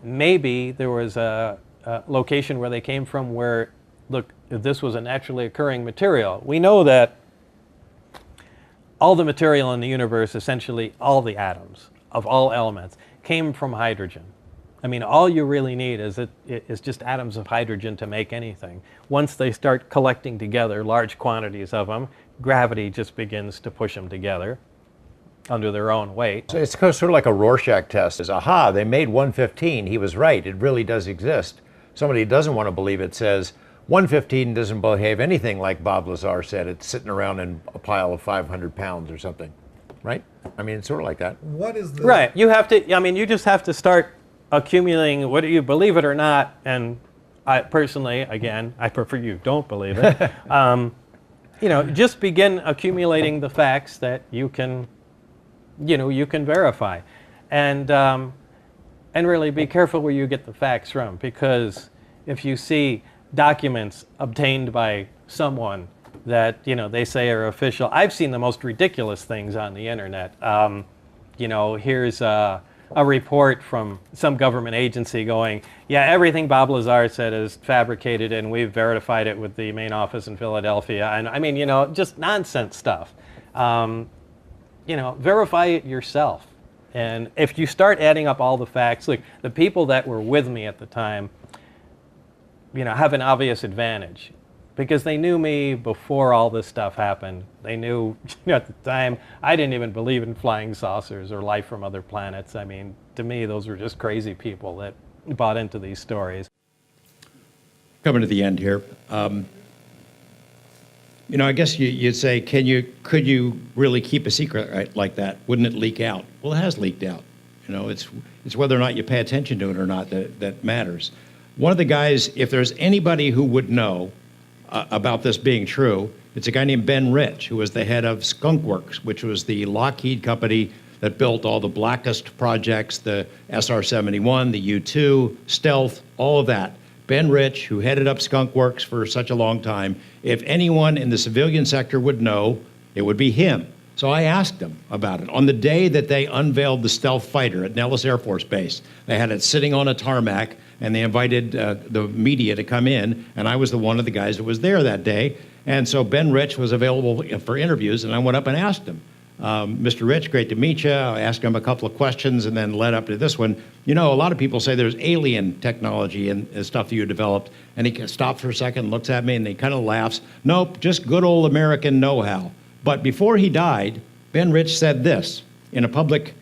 [SPEAKER 3] maybe there was a location where they came from where, look, this was a naturally occurring material. We know that all the material in the universe, essentially all the atoms of all elements, came from hydrogen. I mean, all you really need is just atoms of hydrogen to make anything. Once they start collecting together large quantities of them, gravity just begins to push them together under their own weight.
[SPEAKER 15] So it's sort of like a Rorschach test. Is aha, they made 115. He was right. It really does exist. Somebody who doesn't want to believe it says 115 doesn't behave anything like Bob Lazar said. It's sitting around in a pile of 500 pounds or something, right? I mean, it's sort of like that.
[SPEAKER 13] What is the...
[SPEAKER 3] Right. You have to, you just have to start accumulating, whether you believe it or not, and I personally, again, I prefer you don't believe it. Just begin accumulating the facts that you can verify, and really be careful where you get the facts from, because if you see documents obtained by someone that they say are official, I've seen the most ridiculous things on the internet. Here's a report from some government agency going, yeah, everything Bob Lazar said is fabricated, and we've verified it with the main office in Philadelphia. And I mean, just nonsense stuff. Verify it yourself. And if you start adding up all the facts, look, the people that were with me at the time, have an obvious advantage, because they knew me before all this stuff happened. They knew, at the time, I didn't even believe in flying saucers or life from other planets. I mean, to me, those were just crazy people that bought into these stories.
[SPEAKER 2] Coming to the end here. I guess you'd say, could you really keep a secret like that? Wouldn't it leak out? Well, it has leaked out. It's whether or not you pay attention to it or not that matters. One of the guys, if there's anybody who would know about this being true, it's a guy named Ben Rich, who was the head of Skunk Works, which was the Lockheed company that built all the blackest projects, the SR-71, the U-2, Stealth, all of that. Ben Rich, who headed up Skunk Works for such a long time, if anyone in the civilian sector would know, it would be him. So I asked him about it. On the day that they unveiled the Stealth fighter at Nellis Air Force Base, they had it sitting on a tarmac, and they invited the media to come in, and I was one of the guys that was there that day. And so Ben Rich was available for interviews, and I went up and asked him, Mr. Rich, great to meet you. I asked him a couple of questions and then led up to this one. A lot of people say there's alien technology and stuff that you developed. And he stops for a second, looks at me, and he kind of laughs. Nope, just good old American know-how. But before he died, Ben Rich said this in a public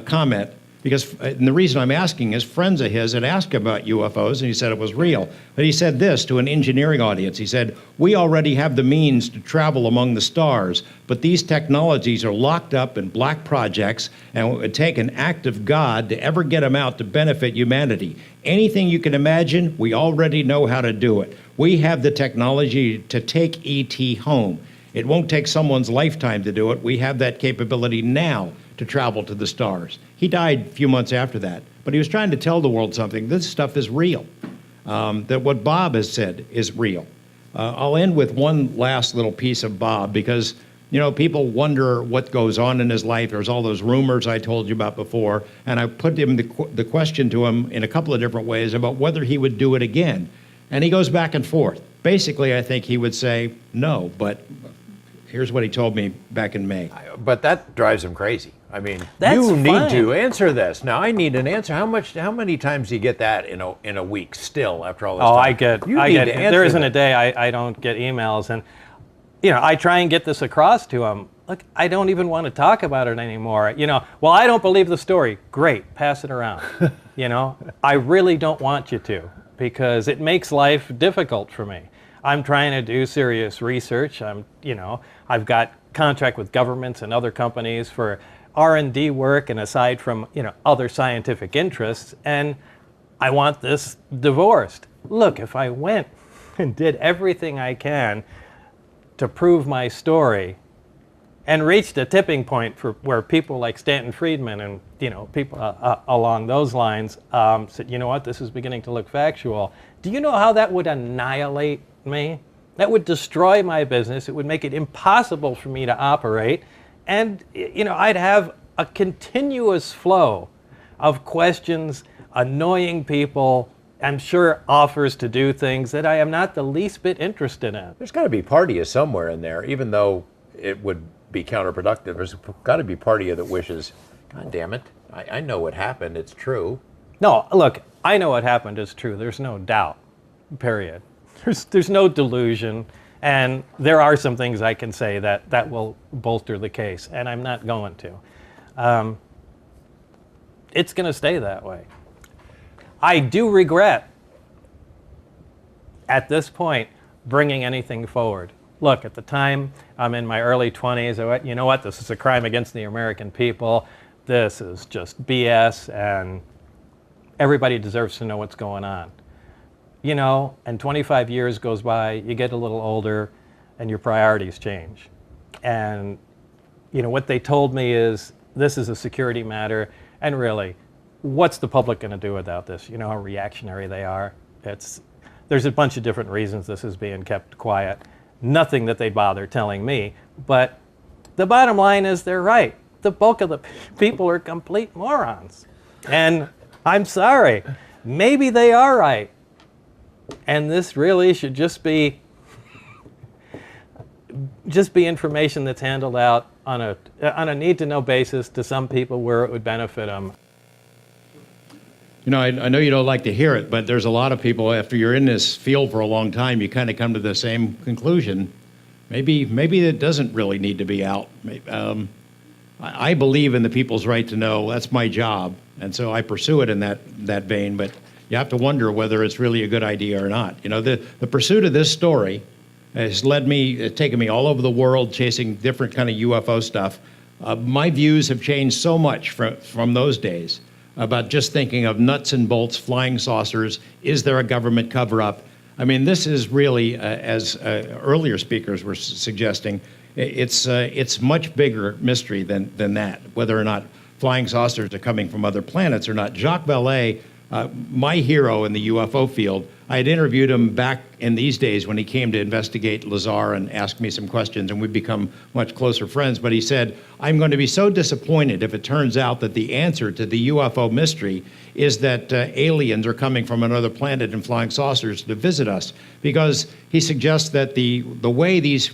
[SPEAKER 2] comment, and the reason I'm asking is friends of his had asked him about UFOs, and he said it was real. But he said this to an engineering audience. He said, "We already have the means to travel among the stars, but these technologies are locked up in black projects, and it would take an act of God to ever get them out to benefit humanity. Anything you can imagine, we already know how to do it. We have the technology to take ET home. It won't take someone's lifetime to do it. We have that capability now to travel to the stars." He died a few months after that, but he was trying to tell the world something. This stuff is real, that what Bob has said is real. I'll end with one last little piece of Bob, because people wonder what goes on in his life. There's all those rumors I told you about before, and I put him the question to him in a couple of different ways about whether he would do it again. And he goes back and forth. Basically, I think he would say no, but here's what he told me back in May.
[SPEAKER 15] But that drives him crazy. I mean,
[SPEAKER 3] That's
[SPEAKER 15] you need
[SPEAKER 3] fine.
[SPEAKER 15] to answer this. Now, I need an answer. How many times do you get that in a week still after all this time?
[SPEAKER 3] I get there isn't a day I don't get emails, and I try and get this across to them. Look, I don't even want to talk about it anymore. Well, I don't believe the story. Great, pass it around. I really don't want you to, because it makes life difficult for me. I'm trying to do serious research. I've got contract with governments and other companies for R&D work, and aside from other scientific interests, and I want this divorced. Look, if I went and did everything I can to prove my story and reached a tipping point where people like Stanton Friedman and people along those lines said, you know what, this is beginning to look factual. Do you know how that would annihilate me? That would destroy my business. It would make it impossible for me to operate. And I'd have a continuous flow of questions, annoying people, I'm sure offers to do things that I am not the least bit interested in.
[SPEAKER 15] There's got to be part of you somewhere in there, even though it would be counterproductive. There's got to be part of you that wishes, God damn it, I know what happened, it's true.
[SPEAKER 3] No, look, I know what happened is true. There's no doubt, period. There's no delusion, and there are some things I can say that will bolster the case, and I'm not going to. It's going to stay that way. I do regret, at this point, bringing anything forward. Look, at the time, I'm in my early 20s. I went, you know what, this is a crime against the American people. This is just BS, and everybody deserves to know what's going on. And 25 years goes by, you get a little older, and your priorities change. And, what they told me is, this is a security matter, and really, what's the public going to do without this? You know how reactionary they are? There's a bunch of different reasons this is being kept quiet. Nothing that they'd bother telling me, but the bottom line is they're right. The bulk of the people are complete morons. And I'm sorry, maybe they are right. And this really should just be information that's handled out on a need-to-know basis to some people where it would benefit them.
[SPEAKER 2] You know, I know you don't like to hear it, but there's a lot of people, after you're in this field for a long time, you kind of come to the same conclusion. Maybe it doesn't really need to be out. I believe in the people's right to know. That's my job, and so I pursue it in that vein. But you have to wonder whether it's really a good idea or not. You know, the pursuit of this story has taken me all over the world, chasing different kind of UFO stuff. My views have changed so much from those days about just thinking of nuts and bolts, flying saucers. Is there a government cover-up? I mean, this is really, as earlier speakers were suggesting, it's much bigger mystery than that, whether or not flying saucers are coming from other planets or not. Jacques Vallée, my hero in the UFO field, I had interviewed him back in these days when he came to investigate Lazar and asked me some questions, and we've become much closer friends. But he said, I'm going to be so disappointed if it turns out that the answer to the UFO mystery is that aliens are coming from another planet in flying saucers to visit us, because he suggests that the way these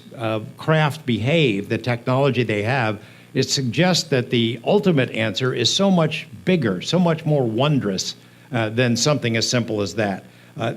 [SPEAKER 2] craft behave, the technology they have, it suggests that the ultimate answer is so much bigger, so much more wondrous than something as simple as that.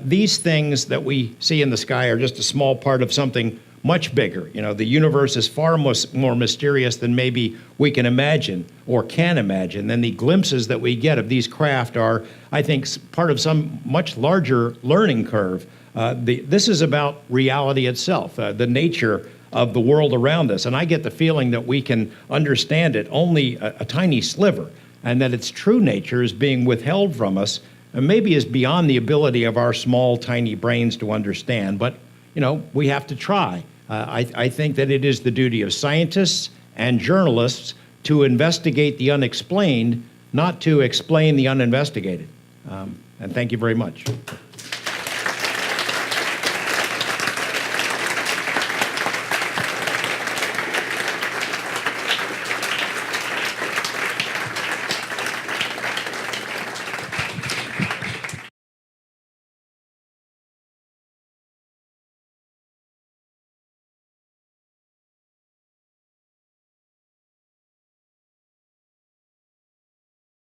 [SPEAKER 2] These things that we see in the sky are just a small part of something much bigger. You know, the universe is far more mysterious than maybe we can imagine or can imagine. And the glimpses that we get of these craft are, I think, part of some much larger learning curve. This is about reality itself, the nature of the world around us. And I get the feeling that we can understand it only a tiny sliver, and that its true nature is being withheld from us, and maybe is beyond the ability of our small, tiny brains to understand. But, you know, we have to try. I think that it is the duty of scientists and journalists to investigate the unexplained, not to explain the uninvestigated. And thank you very much.